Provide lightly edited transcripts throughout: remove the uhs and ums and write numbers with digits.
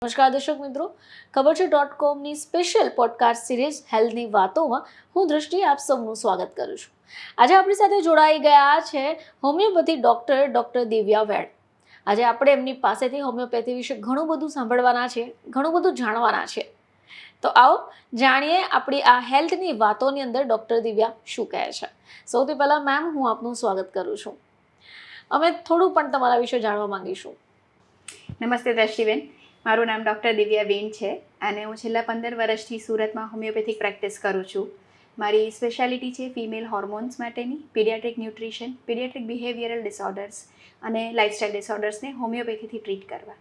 નમસ્કાર દર્શક મિત્રો, ખબર છે .comની સ્પેશિયલ પોડકાસ્ટ સિરીઝ હેલ્થની વાતોમાં હું દૃષ્ટિ આપ સૌનું સ્વાગત કરું છું. આજે આપણી સાથે જોડાઈ ગયા છે હોમિયોપેથી ડૉક્ટર દિવ્યા વેડ. આજે આપણે એમની પાસેથી હોમિયોપેથી વિશે ઘણું બધું સાંભળવાના છે, ઘણું બધું જાણવાના છે. તો આવો જાણીએ આપણી આ હેલ્થની વાતોની અંદર ડૉક્ટર દિવ્યા શું કહે છે. સૌથી પહેલાં મેમ, હું આપનું સ્વાગત કરું છું. અમે થોડું પણ તમારા વિશે જાણવા માંગીશું. નમસ્તે દર્શીબેન, મારું નામ ડૉક્ટર દિવ્યા વેણ છે અને હું છેલ્લા 15 વર્ષથી સુરતમાં હોમિયોપેથિક પ્રેક્ટિસ કરું છું. મારી સ્પેશિયાલિટી છે ફિમેલ હોર્મોન્સ માટેની, paediatric nutrition, paediatric behavioural disorders અને લાઇફસ્ટાઇલ ડિસઓર્ડર્સને હોમિયોપેથીથી ટ્રીટ કરવા.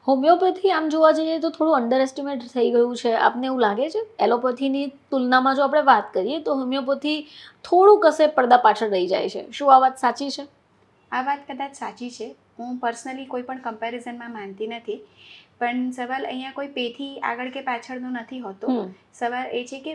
હોમિયોપેથી આમ જોવા જઈએ તો થોડું અંડર એસ્ટિમેટ થઈ ગયું છે. આપને એવું લાગે છે? એલોપેથીની તુલનામાં જો આપણે વાત કરીએ તો હોમિયોપેથી થોડું કશે પડદા પાછળ રહી જાય છે. શું આ વાત સાચી છે? આ વાત કદાચ સાચી છે. હું પર્સનલી કોઈ પણ કમ્પેરિઝનમાં માનતી નથી, પણ સવાલ અહીંયા કોઈ પેથી આગળ કે પાછળનો નથી હોતો. સવાલ એ છે કે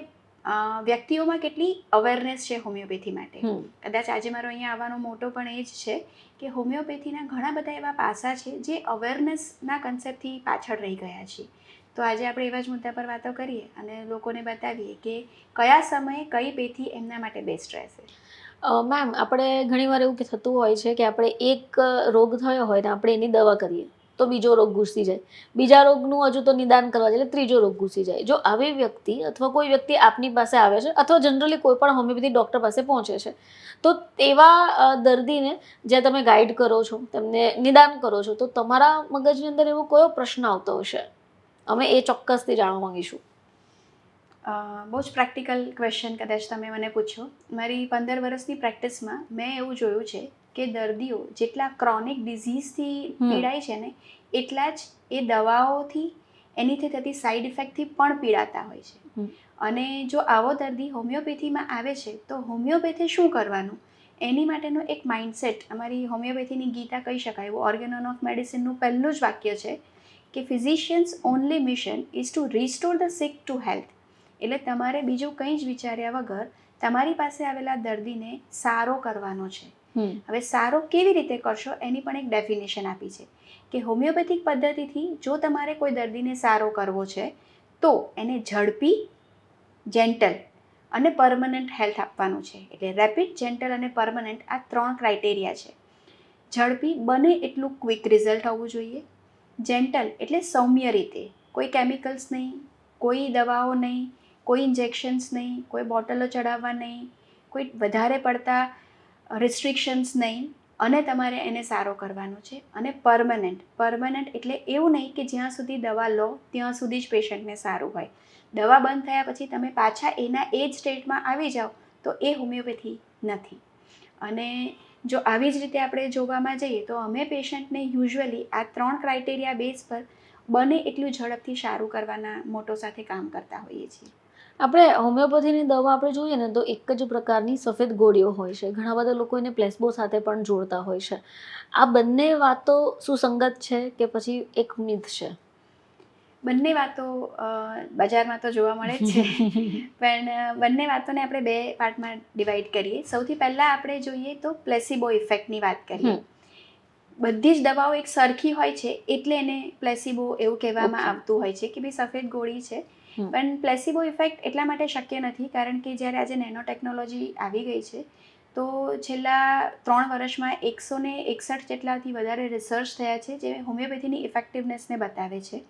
વ્યક્તિઓમાં કેટલી અવેરનેસ છે હોમિયોપેથી માટે. કદાચ આજે મારો અહીંયા આવવાનો મોટો પણ એ જ છે કે હોમિયોપેથીના ઘણા બધા એવા પાસા છે જે અવેરનેસના કન્સેપ્ટથી પાછળ રહી ગયા છે. તો આજે આપણે એવા જ મુદ્દા પર વાતો કરીએ અને લોકોને બતાવીએ કે કયા સમયે કઈ પેથી એમના માટે બેસ્ટ રહેશે. મેમ, આપણે ઘણીવાર એવું થતું હોય છે કે આપણે એક રોગ થયો હોય ને આપણે એની દવા કરીએ તો બીજો રોગ ઘૂસી જાય, બીજા રોગનું હજુ તો નિદાન કરવા જાય એટલે ત્રીજો રોગ ઘૂસી જાય. જો આવી વ્યક્તિ અથવા કોઈ વ્યક્તિ આપની પાસે આવે છે અથવા જનરલી કોઈ પણ હોમિયોપેથી ડૉક્ટર પાસે પહોંચે છે, તો તેવા દર્દીને જે તમે ગાઈડ કરો છો, તેમને નિદાન કરો છો, તો તમારા મગજની અંદર એવો કયો પ્રશ્ન આવતો હશે? અમે એ ચોક્કસથી જાણવા માંગીશું. બહુ જ પ્રેક્ટિકલ ક્વેશ્ચન કદાચ તમે મને પૂછો. મારી 15 વર્ષની પ્રેક્ટિસમાં મેં એવું જોયું છે કે દર્દીઓ જેટલા ક્રોનિક ડિઝીઝથી પીડાય છે ને, એટલા જ એ દવાઓથી એનીથી થતી સાઈડ ઇફેક્ટથી પણ પીડાતા હોય છે. અને જો આવો દર્દી હોમિયોપેથીમાં આવે છે તો હોમિયોપેથી શું કરવાનું એની માટેનો એક માઇન્ડસેટ અમારી હોમિયોપેથીની ગીતા કહી શકાય એવું ઓર્ગેનોન ઓફ મેડિસિનનું પહેલું જ વાક્ય છે કે physicians only mission is to restore the sick to health. એટલે તમારે બીજું કંઈ જ વિચાર્યા વગર તમારી પાસે આવેલા દર્દીને સારો કરવાનો છે. હવે સારો કેવી રીતે કરશો એની પણ એક ડેફિનેશન આપી છે કે હોમિયોપેથિક પદ્ધતિથી જો તમારે કોઈ દર્દીને સારો કરવો છે તો એને ઝડપી, જેન્ટલ અને પરમનન્ટ હેલ્થ આપવાનું છે. એટલે રેપિડ, જેન્ટલ અને પરમનન્ટ આ 3 ક્રાઇટેરિયા છે. ઝડપી બને એટલું ક્વિક રિઝલ્ટ આવવું જોઈએ. જેન્ટલ એટલે સૌમ્ય રીતે, કોઈ કેમિકલ્સ નહીં, કોઈ દવાઓ નહીં, કોઈ ઇન્જેક્શન્સ નહીં, કોઈ બોટલો ચડાવવા નહીં, કોઈ વધારે પડતા રિસ્ટ્રિક્શન્સ નહીં, અને તમારે એને સારો કરવાનો છે. અને પરમનન્ટ એટલે એવું નહીં કે જ્યાં સુધી દવા લો ત્યાં સુધી જ પેશન્ટને સારું હોય. દવા બંધ થયા પછી તમે પાછા એના એ જ સ્ટેટમાં આવી જાઓ તો એ હોમિયોપેથી નથી. અને જો આવી જ રીતે આપણે જોવામાં જઈએ તો અમે પેશન્ટને યુઝ્યુઅલી આ 3 ક્રાઇટેરિયા બેઝ પર બને એટલું ઝડપથી સારું કરવાના મોટો સાથે કામ કરતા હોઈએ છીએ. આપણે હોમિયોપેથીની દવા આપણે જોઈએ ને તો એક જ પ્રકારની સફેદ ગોળીઓ હોય છે. ઘણા બધા લોકો એને પ્લેસબો સાથે પણ જોડતા હોય છે. આ બંને વાતો સુસંગત છે કે પછી એક મિથ છે? બંને વાતો બજારમાં તો જોવા મળે જ છે, પણ બંને વાતોને આપણે 2 પાર્ટમાં ડિવાઈડ કરીએ. સૌથી પહેલાં આપણે જોઈએ તો પ્લેસિબો ઇફેક્ટની વાત કરીએ. બધી જ દવાઓ એક સરખી હોય છે એટલે એને પ્લેસિબો એવું કહેવામાં આવતું હોય છે કે ભાઈ સફેદ ગોળી છે. પણ પ્લેસિબો ઇફેક્ટ એટલા માટે શક્ય નથી કારણ કે જ્યારે આજે નેનો ટેકનોલોજી આવી ગઈ છે તો છેલ્લા 3 વર્ષમાં 161 જેટલાથી વધારે રિસર્ચ થયા છે જે હોમિયોપેથીની ઇફેક્ટિવનેસને બતાવે છે.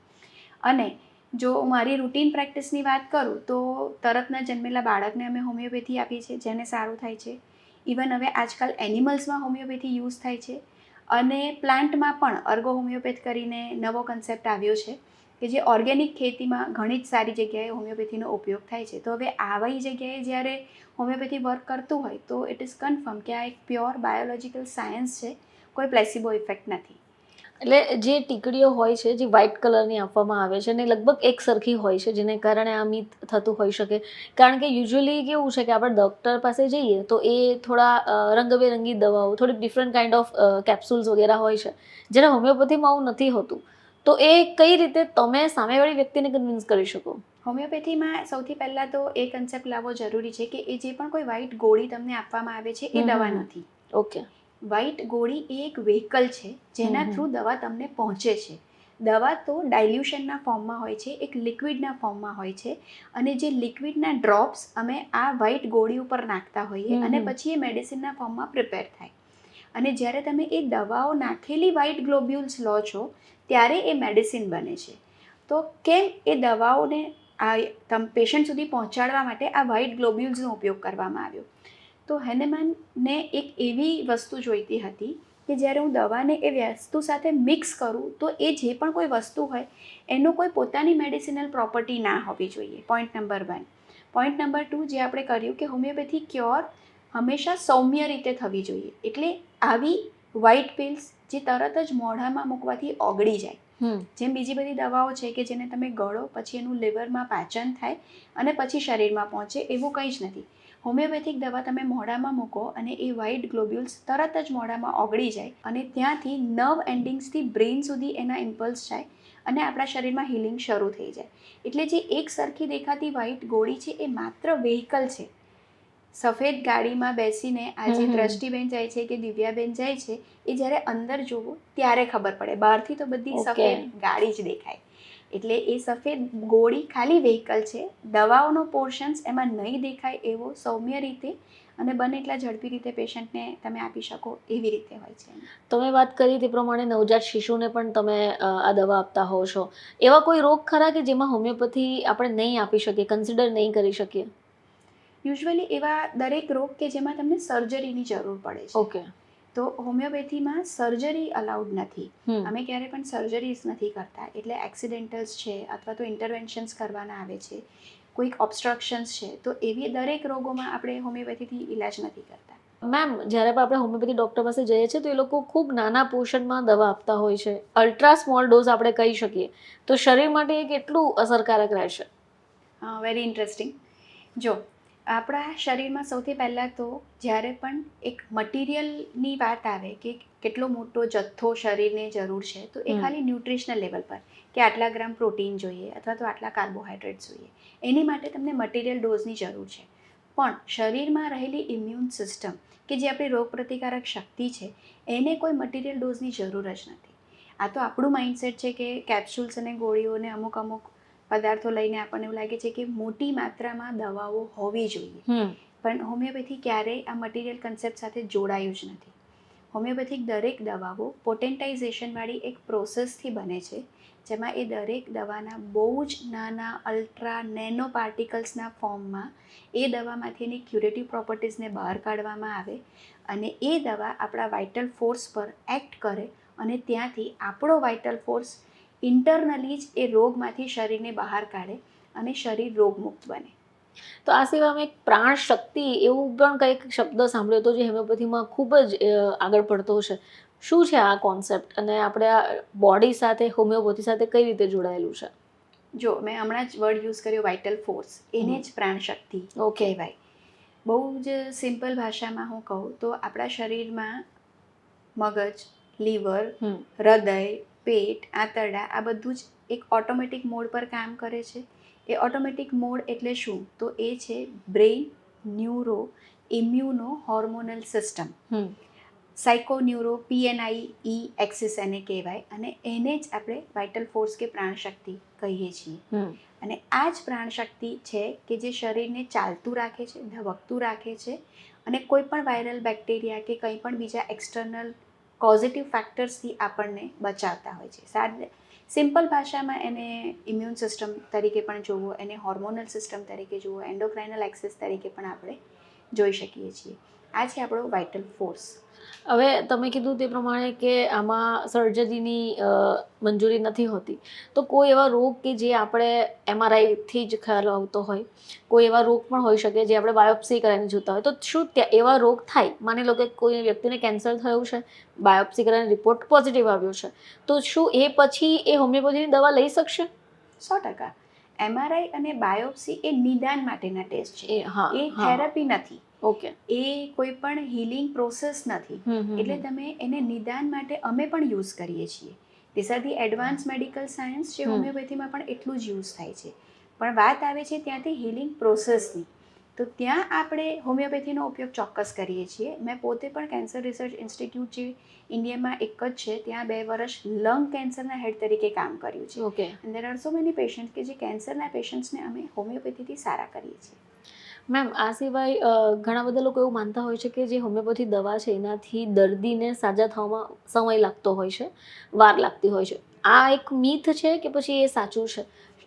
અને જો મારી રૂટીન પ્રેક્ટિસની વાત કરું તો તરતના જન્મેલા બાળકને અમે હોમિયોપેથી આપીએ છીએ જેને સારું થાય છે. ઇવન હવે આજકાલ એનિમલ્સમાં હોમિયોપેથી યુઝ થાય છે. અને પ્લાન્ટમાં પણ અર્ગો હોમિયોપેથ કરીને નવો કન્સેપ્ટ આવ્યો છે કે જે ઓર્ગેનિક ખેતીમાં ઘણી જ સારી જગ્યાએ હોમિયોપેથીનો ઉપયોગ થાય છે. તો હવે આવી જગ્યાએ જ્યારે હોમિયોપેથી વર્ક કરતું હોય તો ઇટ ઇઝ કન્ફર્મ કે આ એક પ્યોર બાયોલોજિકલ સાયન્સ છે, કોઈ પ્લેસિબો ઇફેક્ટ નથી. એટલે જે ટીકડીઓ હોય છે જે વ્હાઇટ કલરની આપવામાં આવે છે ને લગભગ એક સરખી હોય છે, જેને કારણે આ મિથ થતું હોઈ શકે. કારણ કે યુઝ્યુઅલી કેવું છે કે આપણે ડૉક્ટર પાસે જઈએ તો એ થોડા રંગબેરંગી દવાઓ, થોડીક ડિફરન્ટ કાઇન્ડ ઓફ કેપ્સ્યુલ્સ વગેરે હોય છે, જ્યારે હોમિયોપેથીમાં આવું નથી હોતું. તો એ કઈ રીતે તમે સામેવાળી વ્યક્તિને કન્વિન્સ કરી શકો? હોમિયોપેથીમાં સૌથી પહેલાં તો એ કન્સેપ્ટ લાવવો જરૂરી છે કે એ જે પણ કોઈ વ્હાઇટ ગોળી તમને આપવામાં આવે છે એ દવા નથી. ઓકે. વ્હાઇટ ગોળી એ એક વ્હીકલ છે જેના થ્રુ દવા તમને પહોંચે છે. દવા તો ડાયલ્યુશનના ફોર્મમાં હોય છે, એક લિક્વિડના ફોર્મમાં હોય છે, અને જે લિક્વિડના ડ્રોપ્સ અમે આ વ્હાઇટ ગોળી ઉપર નાખતા હોઈએ અને પછી એ મેડિસિનના ફોર્મમાં પ્રિપેર થાય. અને જ્યારે તમે એ દવાઓ નાખેલી વ્હાઇટ ગ્લોબ્યુલ્સ લો છો ત્યારે એ મેડિસિન બને છે. તો કેમ એ દવાઓને પેશન્ટ સુધી પહોંચાડવા માટે આ વ્હાઇટ ગ્લોબ્યુલ્સનો ઉપયોગ કરવામાં આવ્યો? તો હેનેમાનને એક એવી વસ્તુ જોઈતી હતી કે જ્યારે હું દવાને એ વસ્તુ સાથે મિક્સ કરું તો એ જે પણ કોઈ વસ્તુ હોય એનો કોઈ પોતાની મેડિસિનલ પ્રોપર્ટી ના હોવી જોઈએ. Point number 1. પોઈન્ટ નંબર 2, જે આપણે કર્યું કે હોમિયોપેથી ક્યોર હંમેશા સૌમ્ય રીતે થવી જોઈએ. એટલે આવી વ્હાઇટ પિલ્સ જે તરત જ મોઢામાં મૂકવાથી ઓગળી જાય, જેમ બીજી બધી દવાઓ છે કે જેને તમે ગળો પછી એનું લીવરમાં પાચન થાય અને પછી શરીરમાં પહોંચે, એવું કંઈ જ નથી. હોમિયોપેથિક દવા તમે મોઢામાં મૂકો અને એ વ્હાઇટ ગ્લોબ્યુલ્સ તરત જ મોઢામાં ઓગળી જાય અને ત્યાંથી નર્વ એન્ડિંગ્સથી બ્રેઇન સુધી એના ઇમ્પલ્સ જાય અને આપણા શરીરમાં હિલિંગ શરૂ થઈ જાય. એટલે જે એક સરખી દેખાતી વ્હાઇટ ગોળી છે એ માત્ર વ્હીકલ છે. સફેદ ગાડીમાં બેસીને આજે દ્રષ્ટિબેન જાય છે કે દિવ્યાબેન જાય છે, એ જ્યારે અંદર જોવો ત્યારે ખબર પડે, બહારથી તો બધી સફેદ ગાડી જ દેખાય. એટલે એ સફેદ ગોળી ખાલી વ્હીકલ છે. દવાઓનો પોર્શન્સ એમાં નહીં દેખાય એવો સૌમ્ય રીતે અને બને એટલા ઝડપી રીતે પેશન્ટને તમે આપી શકો એવી રીતે હોય છે. તમે વાત કરી તે પ્રમાણે નવજાત શિશુને પણ તમે આ દવા આપતા હોવ છો. એવા કોઈ રોગ ખરા કે જેમાં હોમિયોપેથી આપણે નહીં આપી શકીએ, કન્સિડર નહીં કરી શકીએ? યુઝ્યુઅલી એવા દરેક રોગ કે જેમાં તમને સર્જરીની જરૂર પડે છે. ઓકે. તો હોમિયોપેથીમાં સર્જરી અલાઉડ નથી. અમે ક્યારે પણ સર્જરીઝ નથી કરતા. એટલે એક્સિડેન્ટલ્સ છે અથવા તો ઇન્ટરવેન્શન્સ કરવાના આવે છે, કોઈક ઓબ્સ્ટ્રક્શન્સ છે, તો એવી દરેક રોગોમાં આપણે હોમિયોપેથીથી ઇલાજ નથી કરતા. મેમ, જ્યારે પણ આપણે હોમિયોપેથી ડૉક્ટર પાસે જઈએ છીએ તો એ લોકો ખૂબ નાના પોર્શનમાં દવા આપતા હોય છે. અલ્ટ્રા સ્મોલ ડોઝ આપણે કહી શકીએ. તો શરીર માટે એ કેટલું અસરકારક રહેશે? Very interesting. જો આપણા શરીરમાં સૌથી પહેલાં તો જ્યારે પણ એક મટીરિયલની વાત આવે કે કેટલો મોટો જથ્થો શરીરને જરૂર છે, તો એ ખાલી ન્યુટ્રિશનલ લેવલ પર કે આટલા ગ્રામ પ્રોટીન જોઈએ અથવા તો આટલા કાર્બોહાઈડ્રેટ્સ જોઈએ, એની માટે તમને મટીરિયલ ડોઝની જરૂર છે. પણ શરીરમાં રહેલી ઇમ્યુન સિસ્ટમ કે જે આપણી રોગપ્રતિકારક શક્તિ છે, એને કોઈ મટીરિયલ ડોઝની જરૂર જ નથી. આ તો આપણું માઇન્ડસેટ છે કે કેપ્સ્યુલ્સ અને ગોળીઓને અમુક પદાર્થો લઈને આપણને એવું લાગે છે કે મોટી માત્રામાં દવાઓ હોવી જોઈએ. પણ હોમિયોપેથી ક્યારેય આ મટીરિયલ કન્સેપ્ટ સાથે જોડાયું જ નથી. હોમિયોપેથિક દરેક દવાઓ પોટેન્ટાઇઝેશનવાળી એક પ્રોસેસથી બને છે, જેમાં એ દરેક દવાના બહુ જ નાના અલ્ટ્રા નેનો પાર્ટિકલ્સના ફોર્મમાં એ દવામાંથી એની ક્યુરેટિવ પ્રોપર્ટીઝને બહાર કાઢવામાં આવે અને એ દવા આપણા વાઇટલ ફોર્સ પર એક્ટ કરે અને ત્યાંથી આપણો વાઇટલ ફોર્સ ઇન્ટરનલી જ એ રોગમાંથી શરીરને બહાર કાઢે અને શરીર રોગમુક્ત બને. તો આ સિવાય એક પ્રાણ શક્તિ એવું પણ કંઈક શબ્દ સાંભળ્યો હતો જે હોમિયોપેથીમાં ખૂબ જ આગળ પડતો છે. શું છે આ કોન્સેપ્ટ અને આપણે આ બોડી સાથે હોમિયોપેથી સાથે કઈ રીતે જોડાયેલું છે? જો મેં હમણાં જ વર્ડ યુઝ કર્યો વાઇટલ ફોર્સ, એને જ પ્રાણ શક્તિ કહેવાય. બહુ જ સિમ્પલ ભાષામાં હું કહું તો આપણા શરીરમાં મગજ, લીવર, હૃદય, પેટ, આંતરડા આ બધું જ એક ઓટોમેટિક મોડ પર કામ કરે છે. એ ઓટોમેટિક મોડ એટલે શું? તો એ છે brain, neuro, immuno, hormonal system. Psychoneuro, PNIE axis એને કહેવાય અને એને જ આપણે વાઇટલ ફોર્સ કે પ્રાણશક્તિ કહીએ છીએ. અને આ જ પ્રાણશક્તિ છે કે જે શરીરને ચાલતું રાખે છે, ધબકતું રાખે છે અને કોઈ પણ વાયરલ બેક્ટેરિયા કે કંઈ પણ બીજા એક્સટર્નલ પોઝિટિવ ફેક્ટર્સથી આપણને બચાવતા હોય છે. સિમ્પલ ભાષામાં એને ઇમ્યુન સિસ્ટમ તરીકે પણ જોવો, એને હોર્મોનલ સિસ્ટમ તરીકે જોવો, એન્ડોક્રાઇનલ એક્સિસ તરીકે પણ આપણે જોઈ શકીએ છીએ. આ છે આપણો વાઇટલ ફોર્સ. હવે તમે કીધું તે પ્રમાણે કે આમાં સર્જરીની મંજૂરી નથી હોતી, તો કોઈ એવા રોગ કે જે આપણે MRIથી જ ખ્યાલ આવતો હોય, કોઈ એવા રોગ પણ હોઈ શકે જે આપણે બાયોપ્સી કરીને જોતા હોય, તો શું એવા રોગ થાય? માની લો કે કોઈ વ્યક્તિને કેન્સર થયું છે, બાયોપ્સી કરીને રિપોર્ટ પોઝિટિવ આવ્યો છે, તો શું એ પછી એ હોમિયોપેથીની દવા લઈ શકશે? 100%. MRI અને બાયોપ્સી એ નિદાન માટેના ટેસ્ટ છે, એ થેરપી નથી. ઓકે. એ કોઈ પણ હિલિંગ પ્રોસેસ નથી. એટલે તમે એને નિદાન માટે અમે પણ યુઝ કરીએ છીએ. This are the advance medical science જે હોમિયોપેથીમાં પણ એટલું જ યુઝ થાય છે. પણ વાત આવે છે ત્યાંથી હિલિંગ પ્રોસેસની તો ત્યાં આપણે હોમિયોપેથીનો ઉપયોગ ચોક્કસ કરીએ છીએ. મેં પોતે પણ કેન્સર રિસર્ચ ઇન્સ્ટિટ્યૂટ જે ઇન્ડિયામાં એક જ છે ત્યાં 2 વર્ષ લંગ કેન્સરના હેડ તરીકે કામ કર્યું છે. Okay. And there are so many patient કે જે કેન્સરના પેશન્ટ્સને અમે હોમિયોપેથીથી સારા કરીએ છીએ. મેમ આ સિવાય ઘણા બધા લોકો એવું માનતા હોય છે કે જે હોમિયોપેથી દવા છે એનાથી દર્દીને સાજા થવામાં સમય લાગતો હોય છે, વાર લાગતી હોય છે. આ એક મીથ છે કે પછી એ સાચું છે?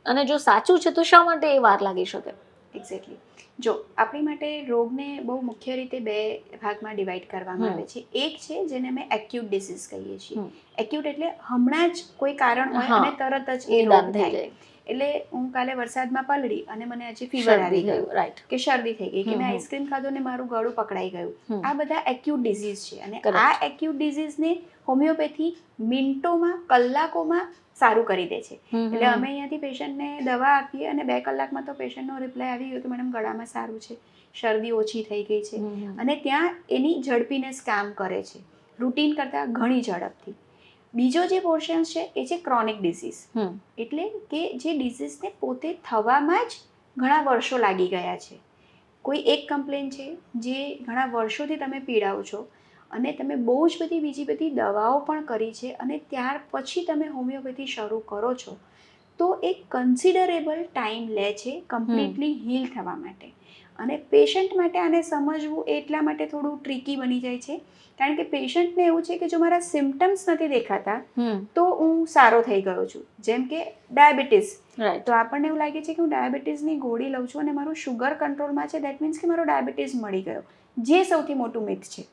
અને જો સાચું છે તો શા માટે એ વાર લાગી શકે? એક્ઝેક્ટલી. જો આપણી માટે રોગને બહુ મુખ્ય રીતે 2 ભાગમાં ડિવાઈડ કરવામાં આવે છે. એક છે જેને અમે એક્યુટ ડિસીઝ કહીએ છીએ. એક્યુટ એટલે હમણાં જ કોઈ કારણ હોય અને તરત જ એ રોગ થાય. એટલે હું કાલે વરસાદમાં પલળી અને મને આજે ફીવર આવી ગયું, રાઈટ, કે શરદી થઈ ગઈ, કે મેં આઈસ્ક્રીમ ખાધો ને મારું ગળું પકડાઈ ગયું. આ બધા એક્યુટ ડિઝીઝ છે અને આ એક્યુટ ડિઝીઝને હોમિયોપેથી મિનિટોમાં, કલાકોમાં સારું કરી દે છે. એટલે અમે અહીંયાથી પેશન્ટને દવા આપીએ અને 2 કલાકમાં તો પેશન્ટનો રિપ્લાય આવી ગયો કે મેડમ ગળામાં સારું છે, શરદી ઓછી થઈ ગઈ છે. અને ત્યાં એની ઝડપીનેસ કામ કરે છે, રૂટીન કરતાં ઘણી ઝડપથી. બીજો જે પોર્શન છે એ છે ક્રોનિક ડિસીઝ. એટલે કે જે ડિસીઝને પોતે થવામાં જ ઘણા વર્ષો લાગી ગયા છે. કોઈ એક કમ્પ્લેન છે જે ઘણા વર્ષોથી તમે પીડાઓ છો અને તમે બહુ જ બીજી બધી દવાઓ પણ કરી છે અને ત્યાર પછી તમે હોમિયોપેથી શરૂ કરો છો, તો એ કન્સિડરેબલ ટાઈમ લે છે કમ્પ્લીટલી હીલ થવા માટે. અને પેશન્ટ માટે આને સમજવું એટલા માટે થોડું ટ્રિકી બની જાય છે, કારણ કે પેશન્ટને એવું છે કે જો મારા સિમ્ટમ્સ નથી દેખાતા તો હું સારો થઈ ગયો છું. જેમ કે ડાયાબિટીસ, તો આપણને એવું લાગે છે કે હું ડાયાબિટીસની ગોળી લઉં છું અને મારું શુગર કંટ્રોલમાં છે, દેટ મીન્સ કે મારો ડાયાબિટીસ મળી ગયો, જે સૌથી મોટું મિથ છે.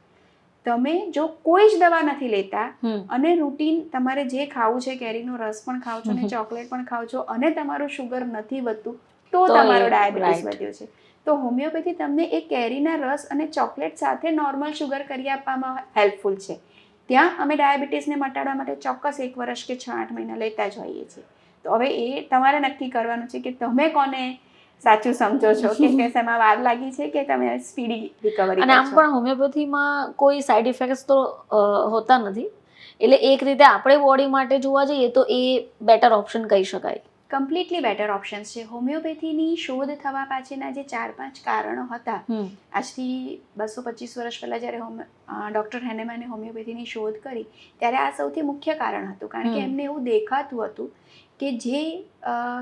તમે જો કોઈ જ દવા નથી લેતા અને રૂટીન તમારે જે ખાવું છે, કેરીનો રસ પણ ખાવ છો અને ચોકલેટ પણ ખાવ છો અને તમારું શુગર નથી વધતું, તો તમારો ડાયાબિટીસ વધ્યો છે. તો હોમિયોપેથી તમને એ કેરીના રસ અને ચોકલેટ સાથે નોર્મલ શુગર કરી આપવામાં હેલ્પફુલ છે. ત્યાં અમે ડાયાબિટીસને મટાડવા માટે ચોક્કસ 1 વર્ષ કે 6-8 મહિના લેતા જ હોઈએ છીએ. તો હવે એ તમારે નક્કી કરવાનું છે કે તમે કોને સાચું સમજો છો, કે શેમાં વાર લાગી છે કે તમે સ્પીડી રિકવરી. અને આમ પણ હોમિયોપેથીમાં કોઈ સાઈડ ઇફેક્ટ્સ તો હોતા નથી, એટલે એક રીતે આપણે બોડી માટે જોવા જઈએ તો એ બેટર ઓપ્શન કહી શકાય. કમ્પ્લીટલી બેટર ઓપ્શન્સ છે. હોમિયોપેથીની શોધ થવા પાછળના જે 4-5 કારણો હતા, આજથી 225 વર્ષ પહેલાં જ્યારે ડૉક્ટર હેનેમાને હોમિયોપેથીની શોધ કરી ત્યારે આ સૌથી મુખ્ય કારણ હતું. કારણ કે એમને એવું દેખાતું હતું કે જે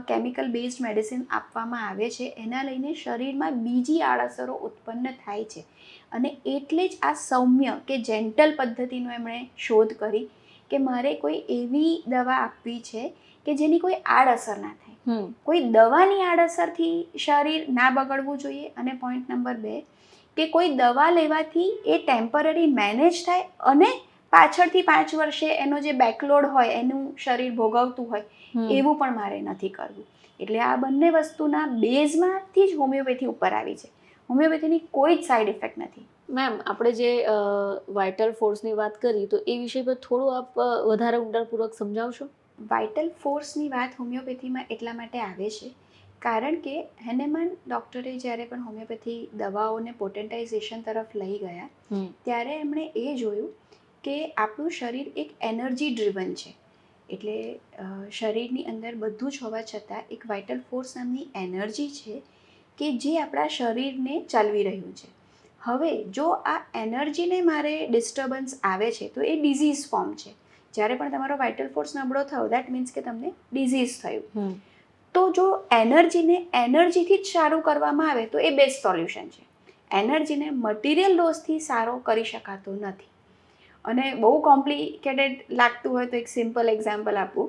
કેમિકલ બેઝડ મેડિસિન આપવામાં આવે છે એના લઈને શરીરમાં બીજી આડઅસરો ઉત્પન્ન થાય છે. અને એટલે જ આ સૌમ્ય કે જેન્ટલ પદ્ધતિનો એમણે શોધ કરી કે મારે કોઈ એવી દવા આપવી છે કે જેની કોઈ આડઅસર ના થાય. કોઈ દવાની આડઅસરથી શરીર ના બગડવું જોઈએ. અને પોઈન્ટ નંબર 2 કે કોઈ દવા લેવાથી એ ટેમ્પરરી મેનેજ થાય અને પાછળથી 5 વર્ષે એનો જે બેકલોડ હોય એનું શરીર ભોગવતું હોય એવું પણ મારે નથી કરવું. એટલે આ બંને વસ્તુના બેઝમાંથી જ હોમિયોપેથી ઉપર આવી છે. હોમિયોપેથીની કોઈ જ સાઈડ ઇફેક્ટ નથી. મેમ, આપણે જે વાઇટલ ફોર્સની વાત કરી તો એ વિષય પર થોડું આપ વધારે ઊંડાણપૂર્વક સમજાવશો? વાઇટલ ફોર્સની વાત હોમિયોપેથીમાં એટલા માટે આવે છે કારણ કે હેનેમાન ડૉક્ટરે જ્યારે પણ હોમિયોપેથી દવાઓને પોટેન્ટાઇઝેશન તરફ લઈ ગયા ત્યારે એમણે એ જોયું કે આપણું શરીર એક એનર્જી ડ્રિવન છે. એટલે શરીરની અંદર બધું જ હોવા છતાં એક વાઇટલ ફોર્સ નામની એનર્જી છે કે જે આપણા શરીરને ચાલવી રહ્યું છે. હવે જો આ એનર્જીને મારે ડિસ્ટર્બન્સ આવે છે તો એ ડિઝીઝ ફોર્મ છે. જ્યારે પણ તમારો વાઇટલ ફોર્સ નબળો થયો દેટ મીન્સ કે તમને ડિઝીઝ થયું. તો જો એનર્જીને એનર્જીથી જ સારું કરવામાં આવે તો એ બેસ્ટ સોલ્યુશન છે. એનર્જીને મટીરિયલ ડોઝથી સારો કરી શકાતો નથી. અને બહુ કોમ્પ્લિકેટેડ લાગતું હોય તો એક સિમ્પલ એક્ઝામ્પલ આપું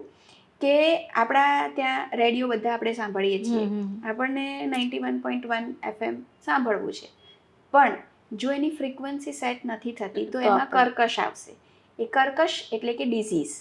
કે આપણા ત્યાં રેડિયો બધા આપણે સાંભળીએ છીએ, આપણને 91.1 FM સાંભળવું છે, પણ જો એની ફ્રીક્વન્સી સેટ નથી થતી તો એમાં કર્કશ આવશે. એ કર્કશ એટલે કે ડિઝીઝ.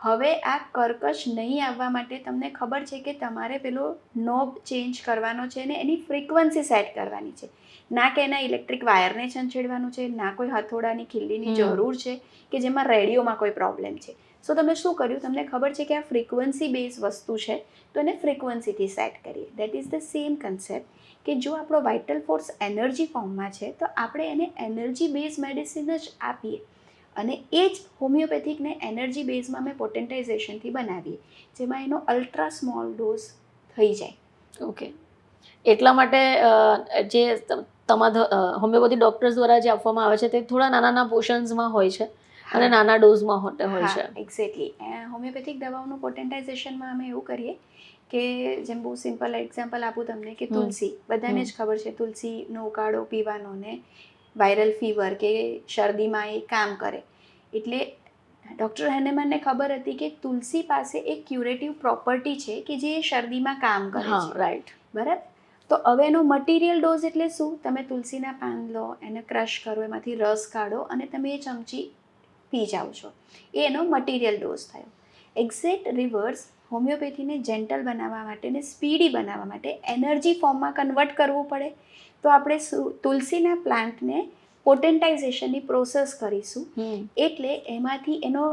હવે આ કર્કશ નહીં આવવા માટે તમને ખબર છે કે તમારે પેલો નોબ ચેન્જ કરવાનો છે ને એની ફ્રીક્વન્સી સેટ કરવાની છે. ના કે એના ઇલેક્ટ્રિક વાયરને છંછેડવાનું છે, ના કોઈ હથોડાની ખીલ્લીની જરૂર છે કે જેમાં રેડિયોમાં કોઈ પ્રોબ્લેમ છે. સો તમે શું કર્યું, તમને ખબર છે કે આ ફ્રીક્વન્સી બેઝ વસ્તુ છે તો એને ફ્રીક્વન્સીથી સેટ કરીએ. That is the same concept કે જો આપણો વાઇટલ ફોર્સ એનર્જી ફોર્મમાં છે તો આપણે એને એનર્જી બેઝ મેડિસિન જ આપીએ. અને એ જ હોમિયોપેથિકને એનર્જી બેઝમાં અમે પોટેન્ટાઇઝેશનથી બનાવીએ, જેમાં એનો અલ્ટ્રા સ્મોલ ડોઝ થઈ જાય. ઓકે. એટલા માટે જે તમારા હોમિયોપેથી ડોક્ટર્સ દ્વારા જે આપવામાં આવે છે તે થોડા નાના નાના પોર્શન્સમાં હોય છે અને નાના ડોઝમાં હોય છે. એક્ઝેક્ટલી. હોમિયોપેથિક દવાઓનું પોટેન્ટાઇઝેશનમાં અમે એવું કરીએ કે જેમ બહુ સિમ્પલ એક્ઝામ્પલ આપું તમને કે તુલસી, બધાને જ ખબર છે તુલસીનો ઉકાળો પીવાનો ને વાયરલ ફીવર કે શરદીમાં એ કામ કરે. એટલે ડૉક્ટર હેનેમનને ખબર હતી કે તુલસી પાસે એક ક્યુરેટિવ પ્રોપર્ટી છે કે જે શરદીમાં કામ કરે છે. રાઈટ. બરાબર. તો હવે એનો મટીરિયલ ડોઝ એટલે શું? તમે તુલસીના પાન લો, એને ક્રશ કરો, એમાંથી રસ કાઢો અને તમે એ ચમચી પી જાઓ છો. એ એનો મટીરિયલ ડોઝ થયો. એક્ઝેક્ટ રિવર્સ હોમિયોપેથીને જેન્ટલ બનાવવા માટે ને સ્પીડી બનાવવા માટે એનર્જી ફોર્મમાં કન્વર્ટ કરવું પડે. તો આપણે તુલસીના પ્લાન્ટને પોટેન્ટાઇઝેશનની પ્રોસેસ કરીશું. એટલે એમાંથી એનો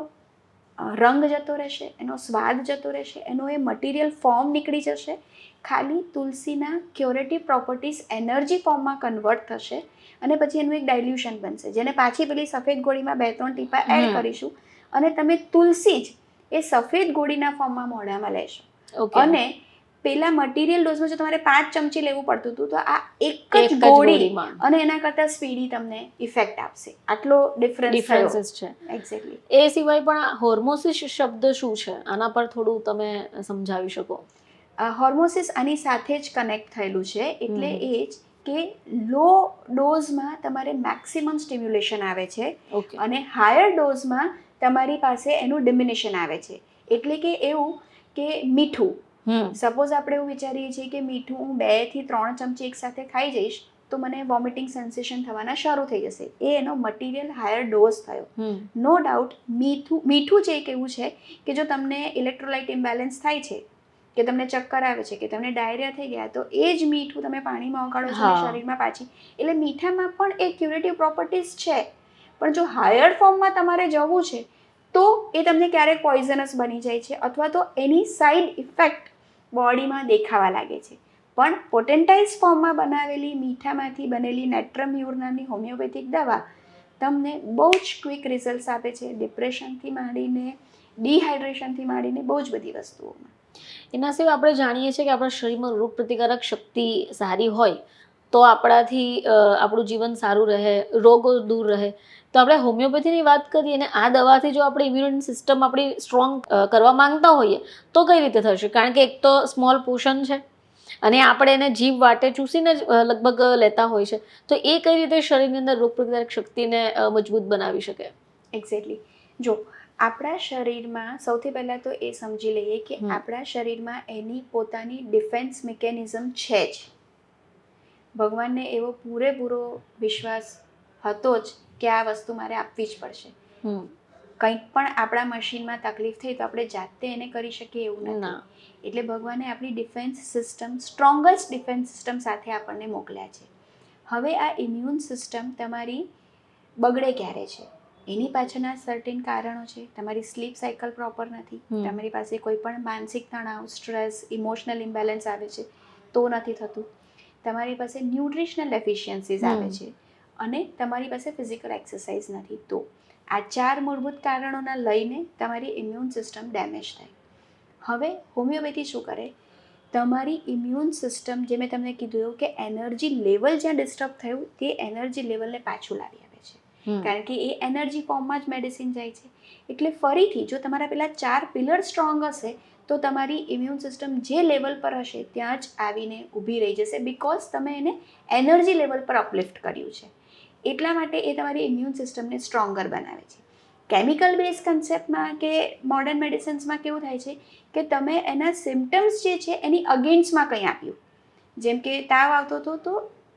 રંગ જતો રહેશે, એનો સ્વાદ જતો રહેશે, એનો એ મટીરિયલ ફોર્મ નીકળી જશે. ખાલી તુલસીના ક્યોરેટિવ પ્રોપર્ટીઝ એનર્જી ફોર્મમાં કન્વર્ટ થશે અને પછી એનું એક ડાયલ્યુશન બનશે, જેને પાછી પેલી સફેદ ગોળીમાં 2-3 ટીપા એડ કરીશું અને તમે તુલસી જ એ સફેદ ગોળીના ફોર્મમાં મોઢામાં લેશો. અને પેલા મટીરિયલ ડોઝમાં જો તમારે 5 ચમચી લેવું પડતું હતું તો આ એક જ ગોળી અને એના કરતાં સ્પીડી તમને ઇફેક્ટ આપશે. આટલો ડિફરન્સ છે. એક્ઝેક્ટલી. એ સિવાય પણ હોર્મોસિસ શબ્દ શું છે? આના પર થોડું તમે સમજાવી શકો? હોર્મોસિસ આની સાથે જ કનેક્ટ થયેલું છે. એટલે એ જ કે લો ડોઝમાં તમારે મેક્સિમમ સ્ટિમ્યુલેશન આવે છે અને હાયર ડોઝમાં તમારી પાસે એનું ડિમિનિશન આવે છે. એટલે કે એવું કે મીઠું, સપોઝ આપણે એવું વિચારીએ છીએ કે મીઠું હું 2 થી 3 ચમચી એકસાથે ખાઈ જઈશ તો મને વોમિટિંગ સેન્સેશન થવાના શરૂ થઈ જશે. એ એનો મટીરિયલ હાયર ડોઝ થયો. નો ડાઉટ મીઠું જ એક એવું છે કે જો તમને ઇલેક્ટ્રોલાઇટ ઇમ્બેલેન્સ થાય છે કે તમને ચક્કર આવે છે કે તમને ડાયરિયા થઈ ગયા તો એ જ મીઠું તમે પાણીમાં ઓગાળો છો શરીરમાં પાછી. એટલે મીઠામાં પણ એક ક્યુરેટિવ પ્રોપર્ટીઝ છે. પણ જો હાયર ફોર્મમાં તમારે જવું છે તો એ તમને ક્યારેક પોઈઝનસ બની જાય છે અથવા તો એની સાઇડ ઇફેક્ટ બોડીમાં દેખાવા લાગે છે. પણ પોટેન્ટાઇઝ ફોર્મમાં બનાવેલી મીઠામાંથી બનેલી નેટ્રમ્યુર નામની હોમિયોપેથિક દવા તમને બહુ જ ક્વિક રિઝલ્ટ્સ આપે છે. ડિપ્રેશનથી માંડીને ડિહાઇડ્રેશનથી માંડીને બહુ જ બધી વસ્તુઓમાં. એના સિવાય આપણે જાણીએ છીએ કે આપણા શરીરમાં રોગ પ્રતિકારક શક્તિ સારી હોય તો આપણાથી આપણું જીવન સારું રહે, રોગો દૂર રહે. તો આપણે હોમિયોપેથીની વાત કરીએ અને આ દવાથી જો આપણે ઇમ્યુન સિસ્ટમ આપણી સ્ટ્રોંગ કરવા માંગતા હોઈએ તો કઈ રીતે થશે? કારણ કે એક તો સ્મોલ પોર્શન છે અને આપણે એને જીભ વાટે ચૂસીને જ લગભગ લેતા હોય છે. તો એ કઈ રીતે શરીરની અંદર રોગ પ્રતિકારક શક્તિને મજબૂત બનાવી શકે? એક્ઝેક્ટલી. જો આપણા શરીરમાં સૌથી પહેલાં તો એ સમજી લઈએ કે આપણા શરીરમાં એની પોતાની ડિફેન્સ મિકેનિઝમ છે જ. ભગવાનને એવો પૂરેપૂરો વિશ્વાસ હતો જ કે આ વસ્તુ મારે આપવી જ પડશે. કંઈક પણ આપણા મશીનમાં તકલીફ થઈ તો આપણે જાતે એને કરી શકીએ એવું નથી. એટલે ભગવાને આપણી defence system, strongest defence system સાથે આપણને મોકલ્યા છે. હવે આ ઇમ્યુન સિસ્ટમ તમારી બગડે ક્યારે છે એની પાછળના સર્ટેન કારણો છે. તમારી સ્લીપ સાયકલ પ્રોપર નથી, તમારી પાસે કોઈ પણ માનસિક તણાવ, સ્ટ્રેસ, ઇમોશનલ ઇમ્બેલેન્સ આવે છે તો નથી થતું, તમારી પાસે ન્યુટ્રિશનલ ડેફિશિયન્સીસ આવે છે અને તમારી પાસે ફિઝિકલ એક્સરસાઇઝ નથી. તો આ 4 મૂળભૂત કારણોના લઈને તમારી ઇમ્યુન સિસ્ટમ ડેમેજ થાય. હવે હોમિયોપેથી શું કરે? તમારી ઇમ્યુન સિસ્ટમ, જે મેં તમને કીધું એવું કે એનર્જી લેવલ જ્યાં ડિસ્ટર્બ થયું તે એનર્જી લેવલને પાછું લાવી આપે છે. કારણ કે એ એનર્જી ફોર્મમાં જ મેડિસિન જાય છે. એટલે ફરીથી જો તમારા પેલા 4 પિલર સ્ટ્રોંગ હશે તો તમારી ઇમ્યુન સિસ્ટમ જે લેવલ પર હશે ત્યાં જ આવીને ઊભી રહી જશે. બિકોઝ તમે એને એનર્જી લેવલ પર અપલિફ્ટ કર્યું છે. એટલા માટે એ તમારી ઇમ્યુન સિસ્ટમને સ્ટ્રોંગર બનાવે છે. કેમિકલ બેઝ કન્સેપ્ટમાં કે મોડર્ન મેડિસિન્સમાં કેવું થાય છે કે તમે એના સિમ્ટમ્સ જે છે એની અગેન્સ્ટમાં કંઈ આપ્યું. જેમ કે તાવ આવતો હતો તો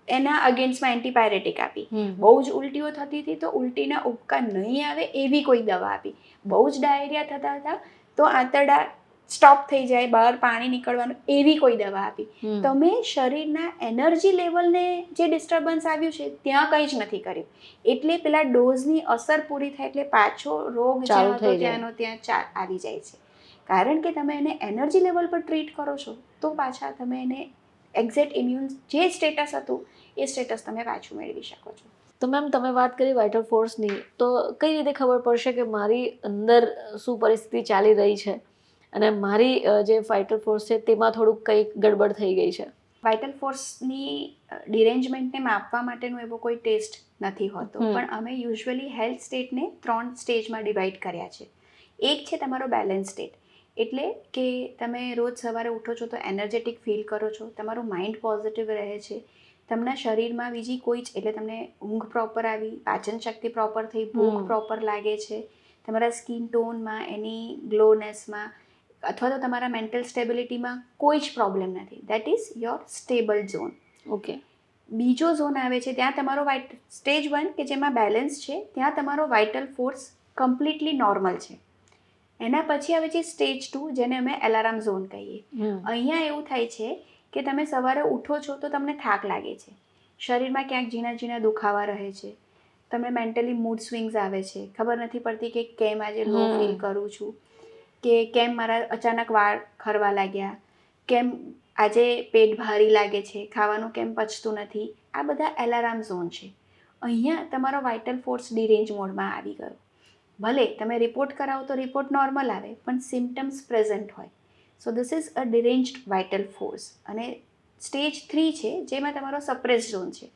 એના અગેન્સ્ટમાં એન્ટીપાયરેટિક આપી. બહુ જ ઉલટીઓ થતી હતી તો ઉલટીના ઉપકા નહીં આવે એવી કોઈ દવા આપી. બહુ જ ડાયરિયા થતા હતા તો આંતરડા સ્ટોપ થઈ જાય, બહાર પાણી નીકળવાનું એવી કોઈ દવા આપી. તમે શરીરના એનર્જી લેવલને જે ડિસ્ટર્બન્સ આવ્યું છે ત્યાં કંઈ જ નથી કર્યું. એટલે પેલા ડોઝની અસર પૂરી થાય એટલે પાછો રોગ જ્યાં હતો ત્યાંનો ત્યાં આવી જાય છે. કારણ કે તમે એને એનર્જી લેવલ પર ટ્રીટ કરો છો તો પાછા તમે એને એક્ઝેક્ટ ઇમ્યુન જે સ્ટેટસ હતું એ સ્ટેટસ તમે પાછું મેળવી શકો છો. તો મેમ તમે વાત કરી વાઇટલ ફોર્સની, તો કઈ રીતે ખબર પડશે કે મારી અંદર શું પરિસ્થિતિ ચાલી રહી છે અને મારી જે વાઇટલ ફોર્સ છે તેમાં થોડુંક કંઈક ગડબડ થઈ ગઈ છે? વાઇટલ ફોર્સની ડિરેન્જમેન્ટને માપવા માટેનો એવો કોઈ ટેસ્ટ નથી હોતો, પણ અમે યુઝ્યુઅલી હેલ્થ સ્ટેટને 3 સ્ટેજમાં ડિવાઈડ કર્યા છે. એક છે તમારો બેલેન્સ સ્ટેટ, એટલે કે તમે રોજ સવારે ઉઠો છો તો એનર્જેટિક ફીલ કરો છો, તમારું માઇન્ડ પોઝિટિવ રહે છે, તમને શરીરમાં બીજી કોઈ જ, એટલે તમને ઊંઘ પ્રોપર આવી, પાચન શક્તિ પ્રોપર થઈ, ભૂખ પ્રોપર લાગે છે, તમારા સ્કિન ટોનમાં, એની ગ્લોનેસમાં અથવા તો તમારા મેન્ટલ સ્ટેબિલિટીમાં કોઈ જ પ્રોબ્લેમ નથી. That is your stable zone. Okay. બીજો ઝોન આવે છે, ત્યાં તમારો સ્ટેજ 1 કે જેમાં બેલેન્સ છે, ત્યાં તમારો વાઇટલ ફોર્સ કમ્પ્લીટલી નોર્મલ છે. એના પછી આવે છે સ્ટેજ 2, જેને અમે એલાર્મ ઝોન કહીએ. અહીંયા એવું થાય છે કે તમે સવારે ઉઠો છો તો તમને થાક લાગે છે, શરીરમાં ક્યાંક ઝીણા ઝીણા દુખાવા રહે છે, તમને મેન્ટલી મૂડ સ્વિંગ્સ આવે છે, ખબર નથી પડતી કે કેમ આજે લો ફીલ કરું છું, કે કેમ મારા અચાનક વાળ ખરવા લાગ્યા, કેમ આજે પેટ ભારી લાગે છે, ખાવાનું કેમ પચતું નથી. આ બધા એલાર્મ ઝોન છે. અહીંયા તમારો વાઇટલ ફોર્સ ડિરેન્જ મોડમાં આવી ગયો. ભલે તમે રિપોર્ટ કરાવો તો રિપોર્ટ નોર્મલ આવે, પણ સિમ્ટમ્સ પ્રેઝન્ટ હોય. So this is a deranged vital force. અને સ્ટેજ 3 છે, જેમાં તમારો સપ્રેસ ઝોન છે.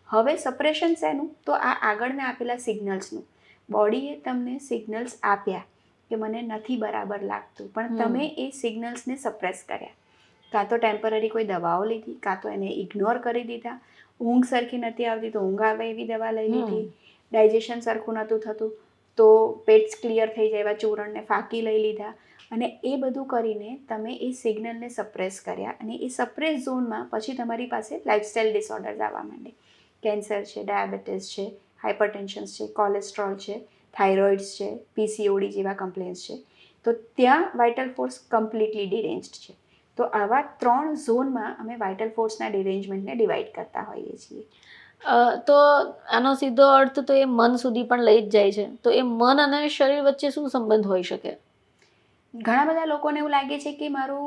હવે સપ્રેશન શેનું? તો આ આગળ મેં આપેલા સિગ્નલ્સનું. બોડીએ તમને સિગ્નલ્સ આપ્યા કે મને નથી બરાબર લાગતું, પણ તમે એ સિગ્નલ્સને સપ્રેસ કર્યા. કાં તો ટેમ્પરરી કોઈ દવાઓ લીધી, કાં તો એને ઇગ્નોર કરી દીધા. ઊંઘ સરખી નથી આવતી તો ઊંઘ આવે એવી દવા લઈ લીધી. ડાયજેશન સરખું નહોતું થતું તો પેટ્સ ક્લિયર થઈ જાય એવા ચૂરણને ફાંકી લઈ લીધા. અને એ બધું કરીને તમે એ સિગ્નલને સપ્રેસ કર્યા, અને એ સપ્રેસ ઝોનમાં પછી તમારી પાસે લાઇફસ્ટાઇલ ડિસઓર્ડર્સ આવવા માંડે. કેન્સર છે, ડાયાબિટીસ છે, હાઇપરટેન્શન છે, કોલેસ્ટ્રોલ છે, થાઇરોઇડ્સ છે, પીસીઓડી જેવા કમ્પ્લેન્ટ્સ છે. તો ત્યાં વાઇટલ ફોર્સ કમ્પ્લીટલી ડિરેન્જ્ડ છે. તો આવા 3 ઝોનમાં અમે વાઇટલ ફોર્સના ડિરેન્જમેન્ટને ડિવાઈડ કરતા હોઈએ છીએ. તો આનો સીધો અર્થ તો એ મન સુધી પણ લઈ જ જાય છે. તો એ મન અને શરીર વચ્ચે શું સંબંધ હોઈ શકે? ઘણા બધા લોકોને એવું લાગે છે કે મારું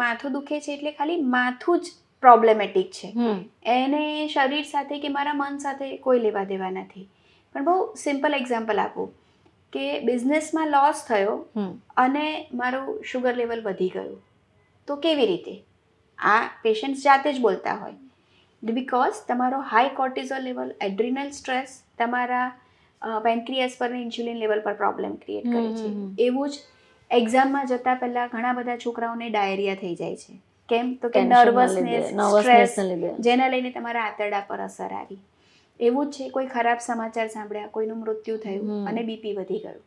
માથું દુખે છે એટલે ખાલી માથું જ પ્રોબ્લેમેટિક છે, એને શરીર સાથે કે મારા મન સાથે કોઈ લેવા દેવા નથી. પણ બહુ સિમ્પલ એક્ઝામ્પલ આપું કે બિઝનેસમાં લોસ થયો અને મારું શુગર લેવલ વધી ગયું, તો કેવી રીતે? આ પેશન્ટ્સ જાતે જ બોલતા હોય. બિકોઝ તમારો high cortisol level, adrenal stress તમારા પેન્ક્રિયાસ પર ઇન્સ્યુલિન લેવલ પર પ્રોબ્લેમ ક્રિએટ કરે છે. એવું જ એક્ઝામમાં જતાં પહેલાં ઘણા બધા છોકરાઓને ડાયરિયા થઈ જાય છે. કેમ? તો કે નર્વસનેસ, સ્ટ્રેસ, જેના લઈને તમારા આંતરડા પર અસર આવી. એવું જ છે, કોઈ ખરાબ સમાચાર સાંભળ્યા, કોઈનું મૃત્યુ થયું અને બીપી વધી ગયું.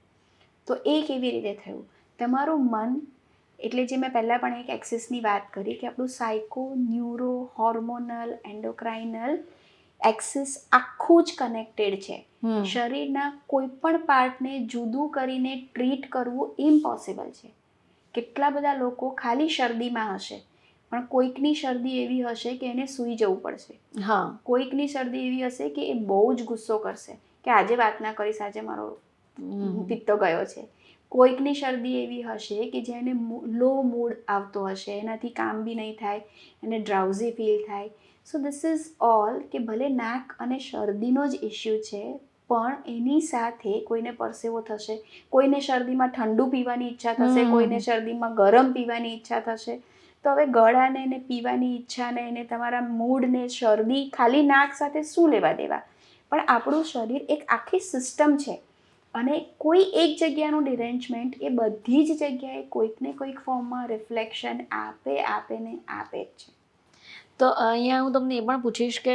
તો એ કેવી રીતે થયું? તમારું મન, એટલે જે મેં પહેલાં પણ એક એક્સિસની વાત કરી કે આપણું સાયકો, ન્યુરો, હોર્મોનલ, એન્ડોક્રાઇનલ એક્સિસ આખું જ કનેક્ટેડ છે. શરીરના કોઈ પણ પાર્ટને જુદું કરીને ટ્રીટ કરવું ઇમ્પોસિબલ છે. કેટલા બધા લોકો ખાલી શરદીમાં હશે, પણ કોઈકની શરદી એવી હશે કે એને સૂઈ જવું પડશે. કોઈકની શરદી એવી હશે કે એ બહુ જ ગુસ્સો કરશે કે આજે વાત ના કરીશ, આજે મારો પિત્તો ગયો છે. કોઈકની શરદી એવી હશે કે જેને લો મૂડ આવતો હશે, એનાથી કામ બી નહીં થાય, એને ડ્રાઉઝી ફીલ થાય. સો ધીસ ઇઝ ઓલ કે ભલે નાક અને શરદીનો જ ઇશ્યુ છે, પણ એની સાથે કોઈને પરસેવો થશે, કોઈને શરદીમાં ઠંડુ પીવાની ઈચ્છા થશે, કોઈને શરદીમાં ગરમ પીવાની ઈચ્છા થશે. તો હવે ગળાને એને પીવાની ઈચ્છાને એને તમારા મૂડને શરદી ખાલી નાક સાથે શું લેવા દેવા? પણ આપણું શરીર એક આખી સિસ્ટમ છે, અને કોઈ એક જગ્યાનું ડિરેન્જમેન્ટ એ બધી જ જગ્યાએ કોઈક ને કોઈક ફોર્મમાં રિફ્લેક્શન આપે ને આપે જ છે. તો અહીંયા હું તમને એ પણ પૂછીશ કે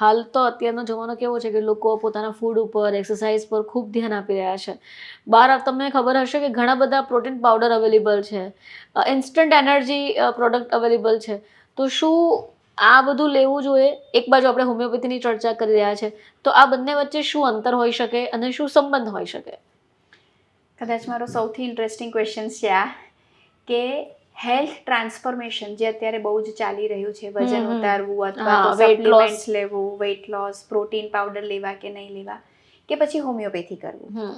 હાલ તો અત્યારનો જમાનો કેવો છે કે લોકો પોતાના ફૂડ ઉપર, એક્સરસાઇઝ પર ખૂબ ધ્યાન આપી રહ્યા છે. બહાર તમને ખબર હશે કે ઘણા બધા પ્રોટીન પાવડર અવેલેબલ છે, ઇન્સ્ટન્ટ એનર્જી પ્રોડક્ટ અવેલેબલ છે. તો શું આ બધું લેવું જોઈએ? એક બાજુ આપણે હોમિયોપેથીની ચર્ચા કરી રહ્યા છે, તો આ બંને વચ્ચે શું અંતર હોઈ શકે અને શું સંબંધ હોઈ શકે? કદાચ મારો સૌથી ઇન્ટરેસ્ટિંગ ક્વેશ્ચન છે આ, કે હેલ્થ ટ્રાન્સફોર્મેશન જે અત્યારે બહુ જ ચાલી રહ્યું છે, વજન ઉતારવું અથવા તો સપ્લિમેન્ટ્સ લેવું, વેઇટ લોસ, પ્રોટીન પાવડર લેવા કે નહીં લેવા, કે પછી હોમિયોપેથી કરવું.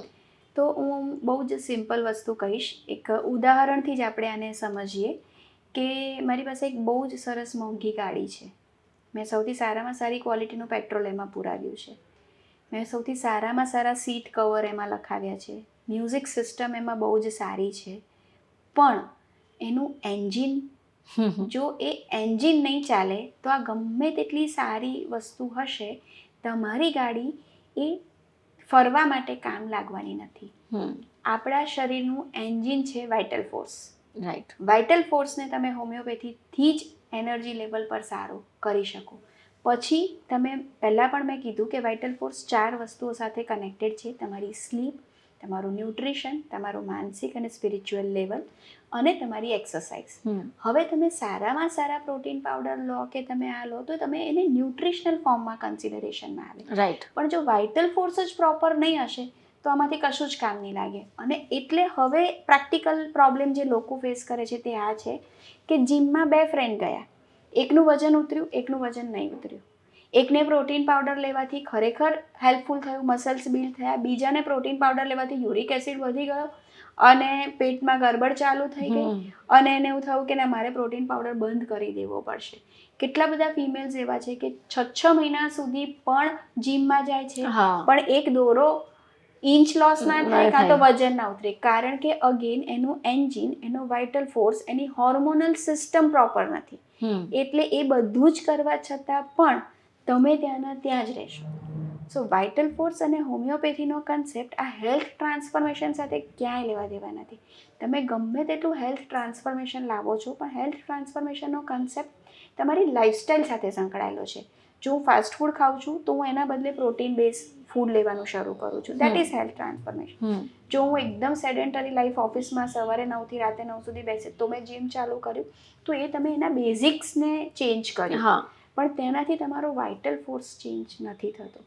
તો હું બહુ જ સિમ્પલ વસ્તુ કહીશ. એક ઉદાહરણથી જ આપણે આને સમજીએ કે મારી પાસે એક બહુ જ સરસ મોંઘી ગાડી છે. મેં સૌથી સારામાં સારી ક્વોલિટીનું પેટ્રોલ એમાં પુરાવ્યું છે. મેં સૌથી સારામાં સારા સીટ કવર એમાં લખાવ્યા છે. મ્યુઝિક સિસ્ટમ એમાં બહુ જ સારી છે. પણ એનું એન્જિન જો એ એન્જિન નહીં ચાલે તો આ ગમે તેટલી સારી વસ્તુ હશે, તમારી ગાડી એ ફરવા માટે કામ લાગવાની નથી. આપણા શરીરનું એન્જિન છે વાઇટલ ફોર્સ. રાઈટ. વાઇટલ ફોર્સને તમે હોમિયોપેથીથી જ એનર્જી લેવલ પર સારું કરી શકો. પછી તમે પહેલાં પણ મેં કીધું કે વાઇટલ ફોર્સ 4 વસ્તુઓ સાથે કનેક્ટેડ છે. તમારી સ્લીપ, તમારું ન્યુટ્રિશન, તમારું માનસિક અને સ્પિરિચ્યુઅલ લેવલ અને તમારી એક્સરસાઇઝ. હવે તમે સારામાં સારા પ્રોટીન પાવડર લો કે તમે આ લો તો તમે એને ન્યુટ્રિશનલ ફોર્મમાં કન્સિડરેશનમાં આવે. રાઈટ. પણ જો વાઇટલ ફોર્સ જ પ્રોપર નહીં હશે તો આમાંથી કશું જ કામ નહીં લાગે. અને એટલે હવે પ્રેક્ટિકલ પ્રોબ્લેમ જે લોકો ફેસ કરે છે તે આ છે કે જીમમાં 2 ફ્રેન્ડ ગયા, એકનું વજન ઉતર્યું, એકનું વજન નહીં ઉતર્યું. એકને પ્રોટીન પાવડર લેવાથી ખરેખર હેલ્પફુલ થયું, મસલ્સ બિલ્ડ થયા. બીજાને પ્રોટીન પાવડર લેવાથી યુરિક એસિડ વધી ગયો અને પેટમાં ગરબડ ચાલુ થઈ ગઈ અને એને એવું થયું કે ના મારે પ્રોટીન પાવડર બંધ કરી દેવો પડશે. કેટલા બધા ફિમેલ્સ એવા છે કે 6 મહિના સુધી પણ જીમમાં જાય છે પણ એક દોરો ઇંચ લોસ ના થાય કાં તો વજન ના ઉતરે. કારણ કે અગેન એનું એન્જિન, એનો વાઇટલ ફોર્સ, એની હોર્મોનલ સિસ્ટમ પ્રોપર નથી. એટલે એ બધું જ કરવા છતાં પણ તમે ત્યાંના ત્યાં જ રહેશો. સો વાઇટલ ફોર્સ અને હોમિયોપેથીનો કન્સેપ્ટ આ હેલ્થ ટ્રાન્સફોર્મેશન સાથે ક્યાંય લેવા દેવા નથી. તમે ગમે તેટલું હેલ્થ ટ્રાન્સફોર્મેશન લાવો છો પણ હેલ્થ ટ્રાન્સફોર્મેશનનો કન્સેપ્ટ તમારી લાઇફસ્ટાઈલ સાથે સંકળાયેલો છે. જો હું ફાસ્ટ ફૂડ ખાઉં છું તો હું એના બદલે પ્રોટીન બેઝ ફૂડ લેવાનું શરૂ કરું છું. That is health transformation. જો હું એકદમ સેડેન્ટરી લાઈફ ઓફિસમાં સવારે 9 થી રાતે 9 સુધી બેસે તો મેં જીમ ચાલુ કર્યું તો એ તમે એના બેઝિક્સને ચેન્જ કર્યું પણ તેનાથી તમારો વાઇટલ ફોર્સ ચેન્જ નથી થતો.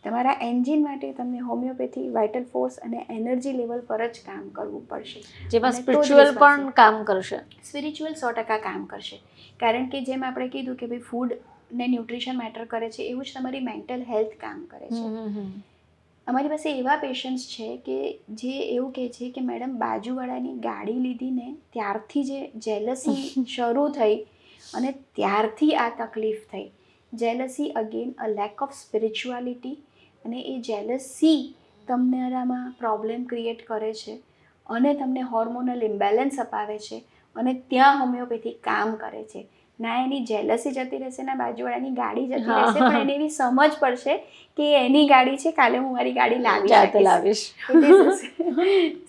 તમારા એન્જિન માટે તમને હોમિયોપેથી વાઇટલ ફોર્સ અને એનર્જી લેવલ પર જ કામ કરવું પડશે. જેમાં સ્પિરિચ્યુઅલ પણ કામ કરશે. સ્પિરિચ્યુઅલ 100% કામ કરશે. કારણ કે જેમ આપણે કીધું કે ભાઈ ફૂડ ને ન્યુટ્રિશન મેટર કરે છે એવું જ તમારી મેન્ટલ હેલ્થ કામ કરે છે. અમારી પાસે એવા પેશન્ટ્સ છે કે જે એવું કહે છે કે મેડમ બાજુવાળાની ગાડી લીધી ને ત્યારથી જે જેલસી શરૂ થઈ અને ત્યારથી આ તકલીફ થઈ. Jealousy again a lack of spirituality અને એ જેલસી તમારામાં પ્રોબ્લેમ ક્રિએટ કરે છે અને તમને હોર્મોનલ ઇમ્બેલેન્સ અપાવે છે અને ત્યાં હોમિયોપેથી કામ કરે છે. ના એની જેલસી જતી રહેશે ના બાજુવાળાની ગાડી જતી રહેશે પણ એને એવી સમજ પડશે કે એની ગાડી છે, કાલે હું મારી ગાડી લાવીશ.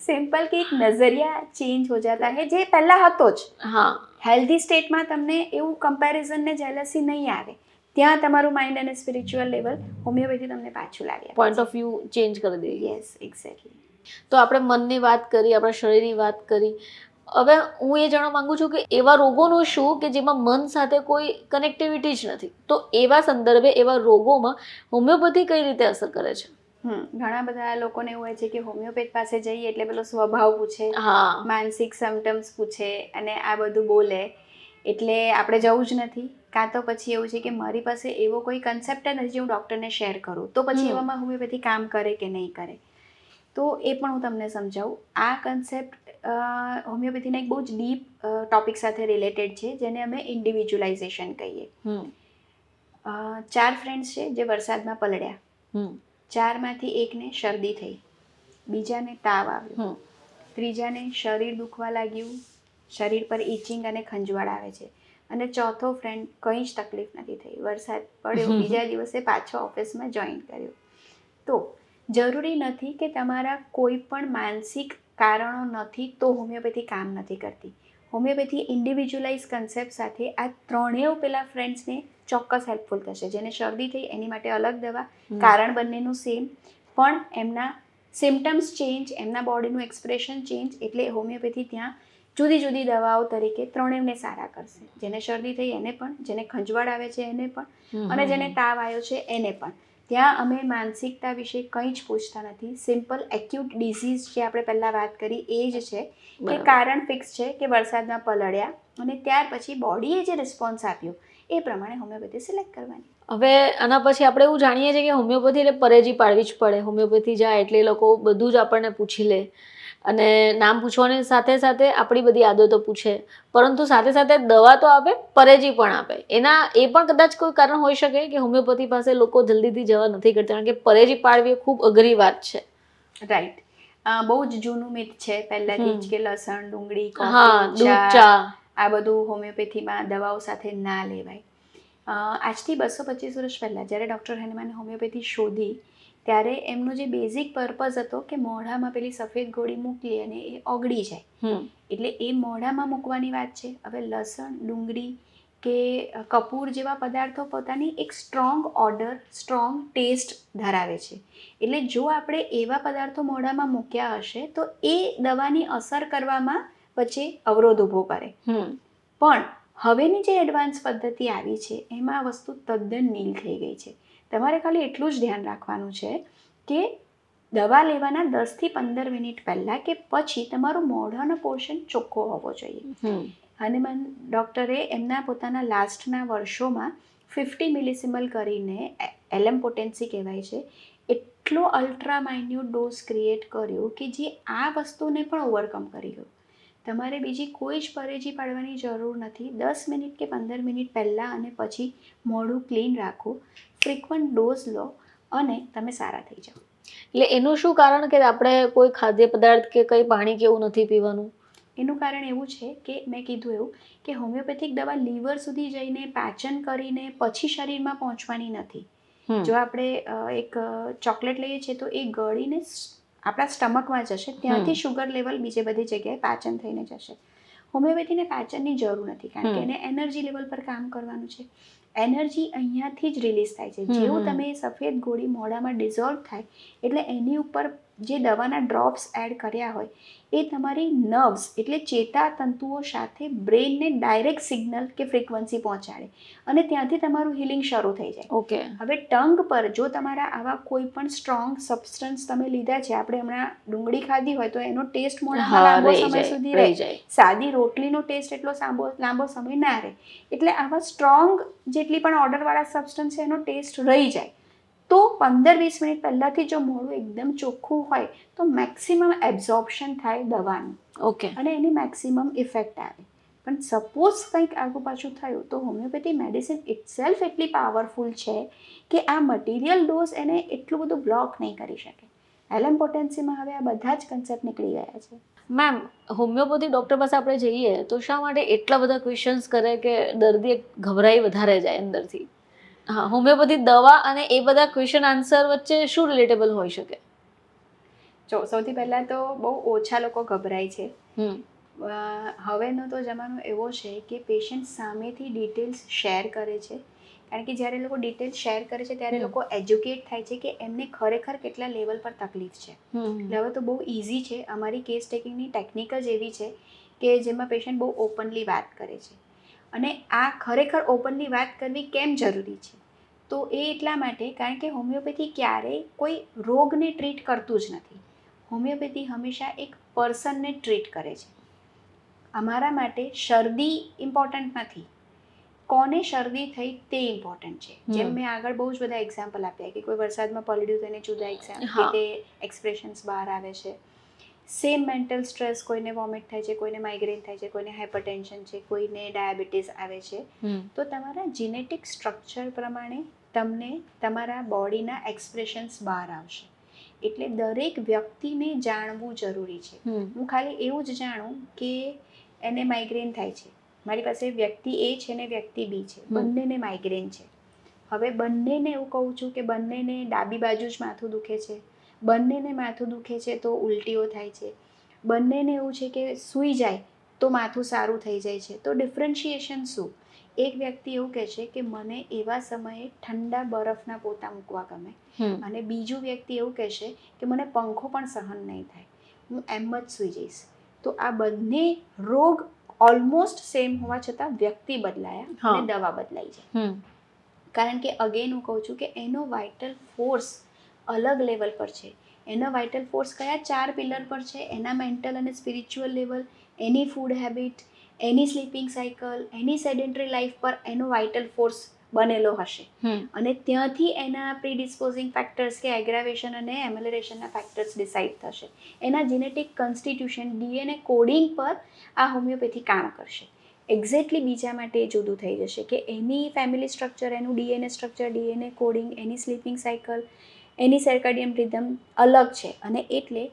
સિમ્પલ કે એક નજરિયા ચેન્જ હો જાતા હે જે પહેલા હતો જ. હેલ્ધી સ્ટેટમાં તમને એવું કમ્પેરિઝન ને જેલસી નહીં આવે. ત્યાં તમારું માઇન્ડ અને સ્પિરિચ્યુઅલ લેવલ હોમિયોપેથી તમને પાછું લાગે, પોઈન્ટ ઓફ વ્યૂ ચેન્જ કરી દે. Yes, exactly. તો આપણે મનની વાત કરી, આપણા શરીરની વાત કરી. હવે હું એ જાણવા માંગુ છું કે એવા રોગોનું શું કે જેમાં મન સાથે કોઈ કનેક્ટિવિટી જ નથી, તો એવા સંદર્ભે એવા રોગોમાં હોમિયોપેથી કઈ રીતે અસર કરે છે? ઘણા બધા લોકોને એવું હોય છે કે હોમિયોપેથ પાસે જઈએ એટલે પેલો સ્વભાવ પૂછે, માનસિક સિમ્પટમ્સ પૂછે અને આ બધું બોલે એટલે આપણે જવું જ નથી. કાં તો પછી એવું છે કે મારી પાસે એવો કોઈ કન્સેપ્ટ જ નથી જે હું ડૉક્ટરને શેર કરું તો પછી એવામાં હોમિયોપેથી કામ કરે કે નહીં કરે. તો એ પણ હું તમને સમજાવું. આ કન્સેપ્ટ હોમિયોપેથીના એક બહુ જ ડીપ ટોપિક સાથે રિલેટેડ છે જેને અમે ઇન્ડિવિજ્યુલાઇઝેશન કહીએ. 4 ફ્રેન્ડ્સ છે જે વરસાદમાં પલળ્યા. 4માંથી એકને શરદી થઈ, બીજાને તાવ આવ્યો, ત્રીજાને શરીર દુખવા લાગ્યું, શરીર પર ઇચિંગ અને ખંજવાળ આવે છે અને ચોથો ફ્રેન્ડ કંઈ જ તકલીફ નથી થઈ. વરસાદ પડ્યો, બીજા દિવસે પાછો ઓફિસમાં જોઈન કર્યો. તો જરૂરી નથી કે તમારા કોઈ પણ માનસિક કારણો નથી તો હોમિયોપેથી કામ નથી કરતી. હોમિયોપેથી ઇન્ડિવિજ્યુઅલાઇઝ કન્સેપ્ટ સાથે આ ત્રણેય પેલા ફ્રેન્ડ્સને ચોક્કસ હેલ્પફુલ થશે. જેને શરદી થઈ એની માટે અલગ દવા, કારણ બંનેનું સેમ પણ એમના સિમ્ટમ્સ ચેન્જ, એમના બોડીનું એક્સપ્રેશન ચેન્જ એટલે હોમિયોપેથી ત્યાં જુદી જુદી દવાઓ તરીકે ત્રણેયને સારા કરશે. જેને શરદી થઈ એને પણ, જેને ખંજવાળ આવે છે એને પણ અને જેને તાવ આવ્યો છે એને પણ. ત્યાં અમે માનસિકતા વિશે કંઈ જ પૂછતા નથી. સિમ્પલ એક્યુટ ડિઝીઝ જે આપણે પહેલાં વાત કરી એ જ છે કે કારણ ફિક્સ છે કે વરસાદમાં પલળ્યા અને ત્યાર પછી બોડીએ જે રિસ્પોન્સ આપ્યો એ પ્રમાણે હોમિયોપેથી સિલેક્ટ કરવાની. હવે આના પછી આપણે એવું જાણીએ છીએ કે હોમિયોપેથી એટલે પરેજી પાડવી જ પડે. હોમિયોપેથી જાય એટલે એ લોકો બધું જ આપણને પૂછી લે અને નામ પૂછવાની સાથે સાથે આપણી બધી આદતો પૂછે, પરંતુ સાથે સાથે દવા તો આપે, પરેજી પણ આપે. એના એ પણ કદાચ કોઈ કારણ હોઈ શકે કે હોમિયોપેથી પાસે લોકો જલ્દીથી જવા નથી કરતા કારણ કે પરેજી પાડવી એ ખૂબ અઘરી વાત છે. રાઈટ. બહુ જ જૂનું મિથ છે પહેલાથી જ કે લસણ, ડુંગળી, દૂધ, ચા આ બધું હોમિયોપેથીમાં દવાઓ સાથે ના લેવાય. આજથી 225 વર્ષ પહેલાં જ્યારે ડૉક્ટર હેનમાને હોમિયોપેથી શોધી ત્યારે એમનો જે બેઝિક પર્પઝ હતો કે મોઢામાં પેલી સફેદ ગોળી મૂકી અને એ ઓગળી જાય, એટલે એ મોઢામાં મૂકવાની વાત છે. હવે લસણ, ડુંગળી કે કપૂર જેવા પદાર્થો પોતાની એક સ્ટ્રોંગ ઓર્ડર, સ્ટ્રોંગ ટેસ્ટ ધરાવે છે. એટલે જો આપણે એવા પદાર્થો મોઢામાં મૂક્યા હશે તો એ દવાની અસર કરવામાં વચ્ચે અવરોધ ઊભો કરે. પણ હવેની જે એડવાન્સ પદ્ધતિ આવી છે એમાં આ વસ્તુ તદ્દન નીલ થઈ ગઈ છે. તમારે ખાલી એટલું જ ધ્યાન રાખવાનું છે કે દવા લેવાના 10થી 15 મિનિટ પહેલાં કે પછી તમારું મોઢાનો પોર્શન ચોખ્ખો હોવો જોઈએ. હનુમાન ડૉક્ટરે એમના પોતાના લાસ્ટના વર્ષોમાં 50 મિલિસિમલ કરીને એલએમ પોટેન્સી કહેવાય છે, એટલો અલ્ટ્રા માઇન્યુટ ડોઝ ક્રિએટ કર્યો કે જે આ વસ્તુને પણ ઓવરકમ કરી ગયો. તમારે બીજી કોઈ જ પરેજી પાડવાની જરૂર નથી. 10 મિનિટ કે 15 મિનિટ પહેલાં અને પછી મોઢું ક્લીન રાખો, ફ્રિકવન્ટ ડોઝ લો અને તમે સારા થઈ જાઓ. એટલે એનું શું કારણ કે આપણે કોઈ ખાદ્ય પદાર્થ કે કંઈ પાણી કે એવું નથી પીવાનું? એનું કારણ એવું છે કે મેં કીધું એવું કે હોમિયોપેથિક દવા લીવર સુધી જઈને પાચન કરીને પછી શરીરમાં પહોંચવાની નથી. જો આપણે એક ચોકલેટ લઈએ છીએ તો એ ગળીને આપણા સ્ટમકમાં જશે, ત્યાંથી શુગર લેવલ બીજે બધી જગ્યાએ પાચન થઈને જશે. હોમિયોપેથીને પાચનની જરૂર નથી, કારણ કે એને એનર્જી લેવલ પર કામ કરવાનું છે. એનર્જી અહીંયાથી જ રિલીઝ થાય છે. જેવું તમે સફેદ ગોળી મોઢામાં ડિઝોલ્વ થાય એટલે એની ઉપર જે દવાના ડ્રોપ્સ એડ કર્યા હોય એ તમારી નર્વ્સ એટલે ચેતાતંતુઓ સાથે બ્રેનને ડાયરેક્ટ સિગ્નલ કે ફ્રીક્વન્સી પહોંચાડે અને ત્યાંથી તમારું હિલિંગ શરૂ થઈ જાય. ઓકે. હવે ટંગ પર જો તમારા આવા કોઈ પણ સ્ટ્રોંગ સબસ્ટન્સ તમે લીધા છે, આપણે હમણાં ડુંગળી ખાધી હોય તો એનો ટેસ્ટ મોઢામાં લાંબો સમય સુધી રહી જાય. સાદી રોટલીનો ટેસ્ટ એટલો લાંબો સમય ના રહે. એટલે આવા સ્ટ્રોંગ જેટલી પણ ઓર્ડરવાળા સબસ્ટન્સ છે એનો ટેસ્ટ રહી જાય. તો 15-20 મિનિટ પહેલાંથી જો મોઢું એકદમ ચોખ્ખું હોય તો મેક્સિમમ એબ્ઝોર્પ્શન થાય દવાનું. ઓકે. અને એની મેક્સિમમ ઇફેક્ટ આવે. પણ સપોઝ કંઈક આગુ પાછું થયું તો હોમિયોપેથી મેડિસિન ઇટસેલ્ફ એટલી પાવરફુલ છે કે આ મટીરિયલ ડોઝ એને એટલું બધું બ્લોક નહીં કરી શકે. એલએમ પોટેન્સીમાં હવે આ બધા જ કન્સેપ્ટ નીકળી ગયા છે. મેમ, હોમિયોપેથી ડૉક્ટર પાસે આપણે જઈએ તો શા માટે એટલા બધા ક્વેશ્ચન્સ કરે કે દર્દી ગભરાઈ વધારે જાય અંદરથી? હા, હોમિયોપેથી દવા અને એ બધા ક્વેશ્ચન આન્સર વચ્ચે શું રિલેટેબલ હોઈ શકે? જો સૌથી પહેલાં તો બહુ ઓછા લોકો ગભરાય છે. હવેનો તો જમાનો એવો છે કે પેશન્ટ સામેથી ડિટેલ્સ શેર કરે છે, કારણ કે જ્યારે લોકો ડિટેલ્સ શેર કરે છે ત્યારે લોકો એજ્યુકેટ થાય છે કે એમને ખરેખર કેટલા લેવલ પર તકલીફ છે. હવે તો બહુ ઇઝી છે. અમારી કેસ ટેકિંગની ટેકનિક જ એવી છે કે જેમાં પેશન્ટ બહુ ઓપનલી વાત કરે છે. અને આ ખરેખર ઓપનલી વાત કરવી કેમ જરૂરી છે? તો એ એટલા માટે કારણ કે હોમિયોપેથી ક્યારેય કોઈ રોગને ટ્રીટ કરતું જ નથી. હોમિયોપેથી હંમેશા એક પર્સનને ટ્રીટ કરે છે. અમારા માટે શરદી ઇમ્પોર્ટન્ટ નથી, કોને શરદી થઈ તે ઇમ્પોર્ટન્ટ છે. જેમ મેં આગળ બહુ જ બધા એક્ઝામ્પલ આપ્યા કે કોઈ વરસાદમાં પલળ્યું તો એને જુદા એક્ઝામ્પલ તે એક્સપ્રેશન્સ બહાર આવે છે. સેમ મેન્ટલ સ્ટ્રેસ, કોઈને વોમિટ થાય છે, કોઈને માઇગ્રેન થાય છે, કોઈને હાઇપરટેન્શન છે, કોઈને ડાયાબિટીસ આવે છે. તો તમારા જીનેટિક સ્ટ્રક્ચર પ્રમાણે તમને તમારા બોડીના એક્સપ્રેશન્સ બહાર આવશે. એટલે દરેક વ્યક્તિને જાણવું જરૂરી છે. હું ખાલી એવું જ જાણું કે એને માઇગ્રેન થાય છે, મારી પાસે વ્યક્તિ એ છે ને વ્યક્તિ બી છે, બંનેને માઇગ્રેન છે. હવે બંનેને એવું કહું છું કે બંનેને ડાબી બાજુ જ માથું દુખે છે, બંનેને માથું દુખે છે તો ઉલટીઓ થાય છે, બંનેને એવું છે કે સૂઈ જાય તો માથું સારું થઈ જાય છે. તો ડિફરન્શિએશન શું? એક વ્યક્તિ એવું કહે છે કે મને એવા સમયે ઠંડા બરફના પોતા મૂકવા ગમે, અને બીજું વ્યક્તિ એવું કહેશે કે મને પંખો પણ સહન નહીં થાય, હું એમ જ સૂઈ જઈશ. તો આ બંને રોગ ઓલમોસ્ટ સેમ હોવા છતાં વ્યક્તિ બદલાયા અને દવા બદલાઈ છે. કારણ કે અગેન હું કહું છું કે એનો વાઇટલ ફોર્સ અલગ લેવલ પર છે. એનો વાઇટલ ફોર્સ કયા 4 પિલર પર છે? એના મેન્ટલ અને સ્પિરિચ્યુઅલ લેવલ, એની ફૂડ હેબિટ, એની સ્લીપિંગ સાયકલ, એની સેડેન્ટરી લાઈફ પર એનો વાઇટલ ફોર્સ બનેલો હશે. અને ત્યાંથી એના પ્રીડિસ્પોઝિંગ ફેક્ટર્સ કે એગ્રાવેશન અને એમેલરેશનના ફેક્ટર્સ ડિસાઇડ થશે. એના જીનેટિક કોન્સ્ટિટ્યુશન, ડીએનએ કોડિંગ પર આ હોમિયોપેથી કામ કરશે. એક્ઝેક્ટલી બીજા માટે જુદું થઈ જશે કે એની ફેમિલી સ્ટ્રક્ચર, એનું ડીએનએ સ્ટ્રક્ચર, ડીએનએ કોડિંગ, એની સ્લીપિંગ સાયકલ, એની સર્કેડિયન રિધમ અલગ છે. અને એટલે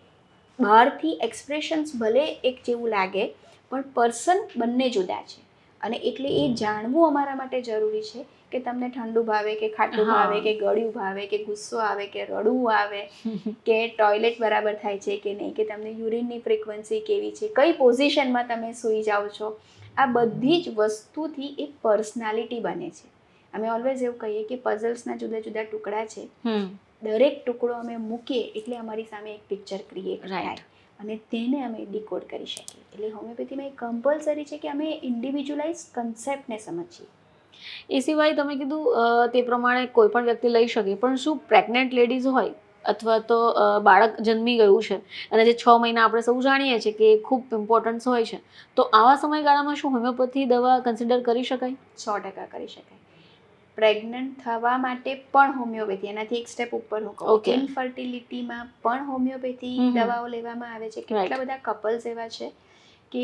બહારથી એક્સપ્રેશન્સ ભલે એક જેવું લાગે પણ પર્સન બંને જુદા છે. અને એટલે એ જાણવું અમારા માટે જરૂરી છે કે તમને ઠંડુ ભાવે કે ખાટું ભાવે કે ગળ્યું ભાવે કે ગુસ્સો આવે કે રડવું આવે કે ટોયલેટ બરાબર થાય છે કે નહીં, કે તમને યુરિનની ફ્રીક્વન્સી કેવી છે, કઈ પોઝિશનમાં તમે સૂઈ જાઓ છો, આ બધી જ વસ્તુથી એ પર્સનાલિટી બને છે. અમે ઓલવેઝ એવું કહીએ કે પઝલ્સના જુદા જુદા ટુકડા છે, દરેક ટુકડો અમે મૂકીએ એટલે અમારી સામે એક પિક્ચર ક્રિએટ થાય અને તેને અમે ડીકોડ કરી શકીએ. એટલે હોમિયોપેથીમાં એ કમ્પલસરી છે કે અમે ઇન્ડિવિજ્યુઅલાઇઝ કન્સેપ્ટને સમજીએ. એ સિવાય તમે કીધું તે પ્રમાણે કોઈ પણ વ્યક્તિ લઈ શકે, પણ શું પ્રેગ્નન્ટ લેડીઝ હોય અથવા તો બાળક જન્મી ગયું છે અને જે 6 મહિના આપણે સૌ જાણીએ છીએ કે ખૂબ ઇમ્પોર્ટન્સ હોય છે, તો આવા સમયગાળામાં શું હોમિયોપેથી દવા કન્સિડર કરી શકાય? 100% કરી શકાય. પ્રેગ્નન્ટ થવા માટે પણ હોમિયોપેથી, એનાથી એક સ્ટેપ ઉપર હું કહું, ઇનફર્ટિલિટીમાં પણ હોમિયોપેથી દવાઓ લેવામાં આવે છે. કેટલા બધા કપલ્સ એવા છે કે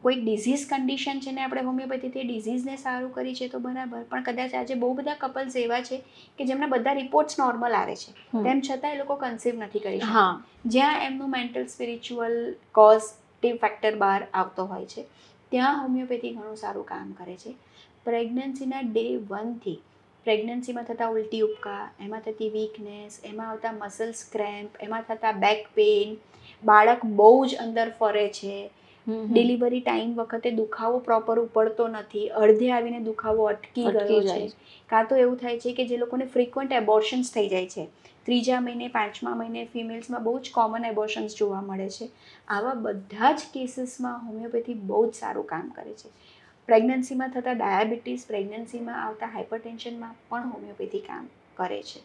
કોઈક ડિઝીઝ કન્ડિશન છે ને આપણે હોમિયોપેથીથી ડિઝીઝને સારું કરી છે તો બરાબર, પણ કદાચ આજે બહુ બધા કપલ્સ એવા છે કે જેમના બધા રિપોર્ટ્સ નોર્મલ આવે છે, તેમ છતાં એ લોકો કન્સીવ નથી કરી શકતા, જ્યાં એમનું મેન્ટલ સ્પિરિચ્યુઅલ કોઝિટિવ ફેક્ટર બહાર આવતો હોય છે, ત્યાં હોમિયોપેથી ઘણું સારું કામ કરે છે. પ્રેગ્નન્સીના ડે 1થી પ્રેગ્નન્સીમાં થતા ઉલટી ઉપકા, એમાં થતી વીકનેસ, એમાં આવતા મસલ્સ ક્રેમ્પ, એમાં થતા બેક પેઇન, બાળક બહુ જ અંદર ફરે છે, ડિલિવરી ટાઈમ વખતે દુખાવો પ્રોપર ઉપડતો નથી, અડધે આવીને દુખાવો અટકી ગયો છે, કાં તો એવું થાય છે કે જે લોકોને ફ્રિક્વન્ટ એબોર્શન્સ થઈ જાય છે, 3જા મહિને 5મા મહિને ફિમેલ્સમાં બહુ જ કોમન એબોર્શન્સ જોવા મળે છે, આવા બધા જ કેસીસમાં હોમિયોપેથી બહુ જ સારું કામ કરે છે. પ્રેગ્નન્સીમાં થતા ડાયાબિટીસ, પ્રેગ્નન્સીમાં આવતા હાઇપરટેન્શનમાં પણ હોમિયોપેથી કામ કરે છે.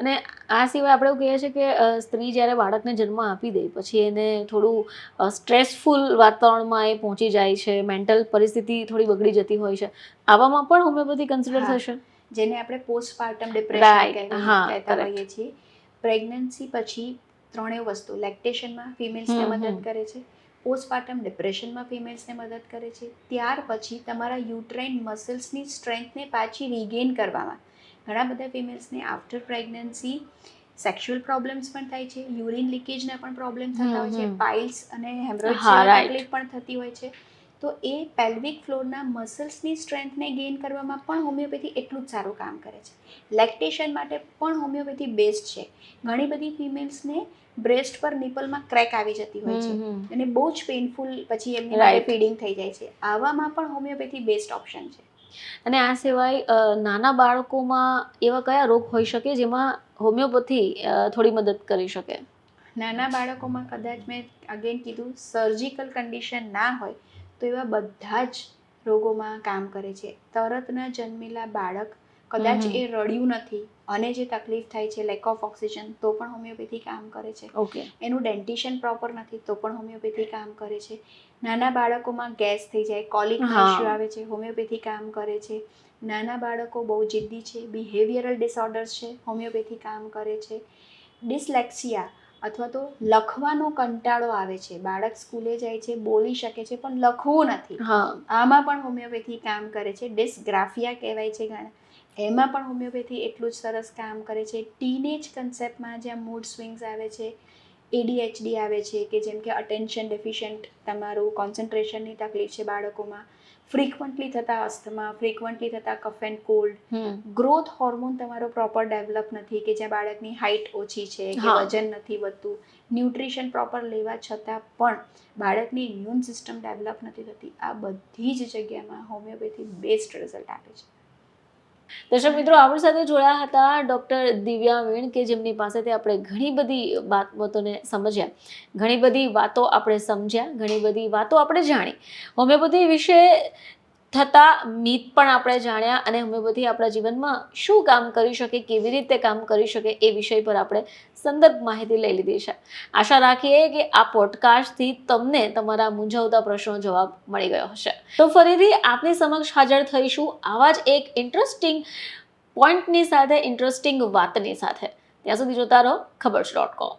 અને આ સિવાય આપણે એવું કહીએ છીએ કે સ્ત્રી જ્યારે બાળકને જન્મ આપી દે પછી એને થોડું સ્ટ્રેસફુલ વાતાવરણમાં એ પહોંચી જાય છે, મેન્ટલ પરિસ્થિતિ થોડી બગડી જતી હોય છે, આવામાં પણ હોમિયોપેથી કન્સિડર થશે? જેને આપણે પોસ્ટપાર્ટમ ડિપ્રેશન કહેતા હોઈએ છીએ. પ્રેગ્નન્સી પછી 3 વસ્તુ, લેક્ટેશનમાં ફિમેલ્સને મદદ કરે છે, પોસ્ટપાર્ટમ ડિપ્રેશનમાં ફિમેલ્સને મદદ કરે છે, ત્યાર પછી તમારા યુટ્રાઇન મસલ્સની સ્ટ્રેન્થને પાછી રિગેઇન કરવામાં ઘણા બધા ફિમેલ્સને આફ્ટર પ્રેગ્નન્સી સેક્સ્યુઅલ પ્રોબ્લેમ્સ પણ થાય છે, યુરિન લીકેજના પણ પ્રોબ્લેમ થતા હોય છે, પાઇલ્સ અને હેમરોઇડ્સ જેવી તકલીફ પણ થતી હોય છે. તો એ પેલ્વિક ફ્લોરના મસલ્સની સ્ટ્રેન્થને ગેઇન કરવામાં પણ હોમિયોપેથી એટલું જ સારું કામ કરે છે. લેક્ટેશન માટે પણ હોમિયોપેથી બેસ્ટ છે. ઘણી બધી ફિમેલ્સને બ્રેસ્ટ પર નિપલમાં ક્રેક આવી જતી હોય છે અને બહુ જ પેઇનફુલ પછી એમની માટે ફીડિંગ થઈ જાય છે, આવામાં પણ હોમિયોપેથી બેસ્ટ ઓપ્શન છે. અને આ સિવાય નાના બાળકોમાં એવા કયા રોગ હોઈ શકે જેમાં હોમિયોપેથી થોડી મદદ કરી શકે? નાના બાળકોમાં કદાચ મેં અગેન કીધું, સર્જિકલ કન્ડિશન ના હોય તો એવા બધા જ રોગોમાં કામ કરે છે. તરતના જન્મેલા બાળક કદાચ એ રડ્યું નથી અને જે તકલીફ થાય છે લેક ઓફ ઓક્સિજન, તો પણ હોમિયોપેથી કામ કરે છે. એનું ડેન્ટિશન પ્રોપર નથી તો પણ હોમિયોપેથી કામ કરે છે. નાના બાળકોમાં ગેસ થઈ જાય, કોલિકના ઇસ્યુ આવે છે, હોમિયોપેથી કામ કરે છે. નાના બાળકો બહુ જિદ્દી છે, બિહેવિયરલ ડિસઓર્ડર્સ છે, હોમિયોપેથી કામ કરે છે. ડિસલેક્સિયા અથવા તો લખવાનો કંટાળો આવે છે, બાળક સ્કૂલે જાય છે, બોલી શકે છે પણ લખવું નથી, આમાં પણ હોમિયોપેથી કામ કરે છે. ડિસ્ગ્રાફિયા કહેવાય છે ઘણા, એમાં પણ હોમિયોપેથી એટલું જ સરસ કામ કરે છે. ટીનેજ કન્સેપ્ટમાં જ્યાં મૂડ સ્વિંગ્સ આવે છે, ADHD આવે છે કે જેમ કે અટેન્શન ડેફિશિયન્ટ, તમારું કોન્સન્ટ્રેશનની તકલીફ છે બાળકોમાં, ફ્રિકવન્ટલી થતા અસ્થમા, ફ્રિકવન્ટલી થતા કફ એન્ડ કોલ્ડ, ગ્રોથ હોર્મોન તમારો પ્રોપર ડેવલપ નથી કે જ્યાં બાળકની હાઇટ ઓછી છે કે વજન નથી વધતું, ન્યુટ્રિશન પ્રોપર લેવા છતાં પણ બાળકની ઇમ્યુન સિસ્ટમ ડેવલપ નથી થતી, આ બધી જ જગ્યામાં હોમિયોપેથી બેસ્ટ રિઝલ્ટ આપે છે. દર્શક મિત્રો, આપણી સાથે જોડાયા હતા ડૉક્ટર દિવ્યા વીણ કે જેમની પાસેથી આપણે ઘણી બધી બાબતોને સમજ્યા, ઘણી બધી વાતો આપણે સમજ્યા, ઘણી બધી વાતો આપણે જાણી, હોમિયોપેથી વિશે થતા મિથ પણ આપણે જાણ્યા અને હોમિયોપેથી આપણા જીવનમાં શું કામ કરી શકે, કેવી રીતે કામ કરી શકે એ વિષય પર આપણે સંદર્ભ માહિતી લઈ લીધી છે. આશા રાખીએ કે આ પોડકાસ્ટથી તમને તમારા મૂંઝવતા પ્રશ્નો જવાબ મળી ગયો હશે. તો ફરીથી આપની સમક્ષ હાજર થઈશું આવા જ એક ઇન્ટરેસ્ટિંગ પોઈન્ટની સાથે, ઇન્ટરેસ્ટિંગ વાતની સાથે. ત્યાં સુધી જોતા રહો ખબર્સ.com.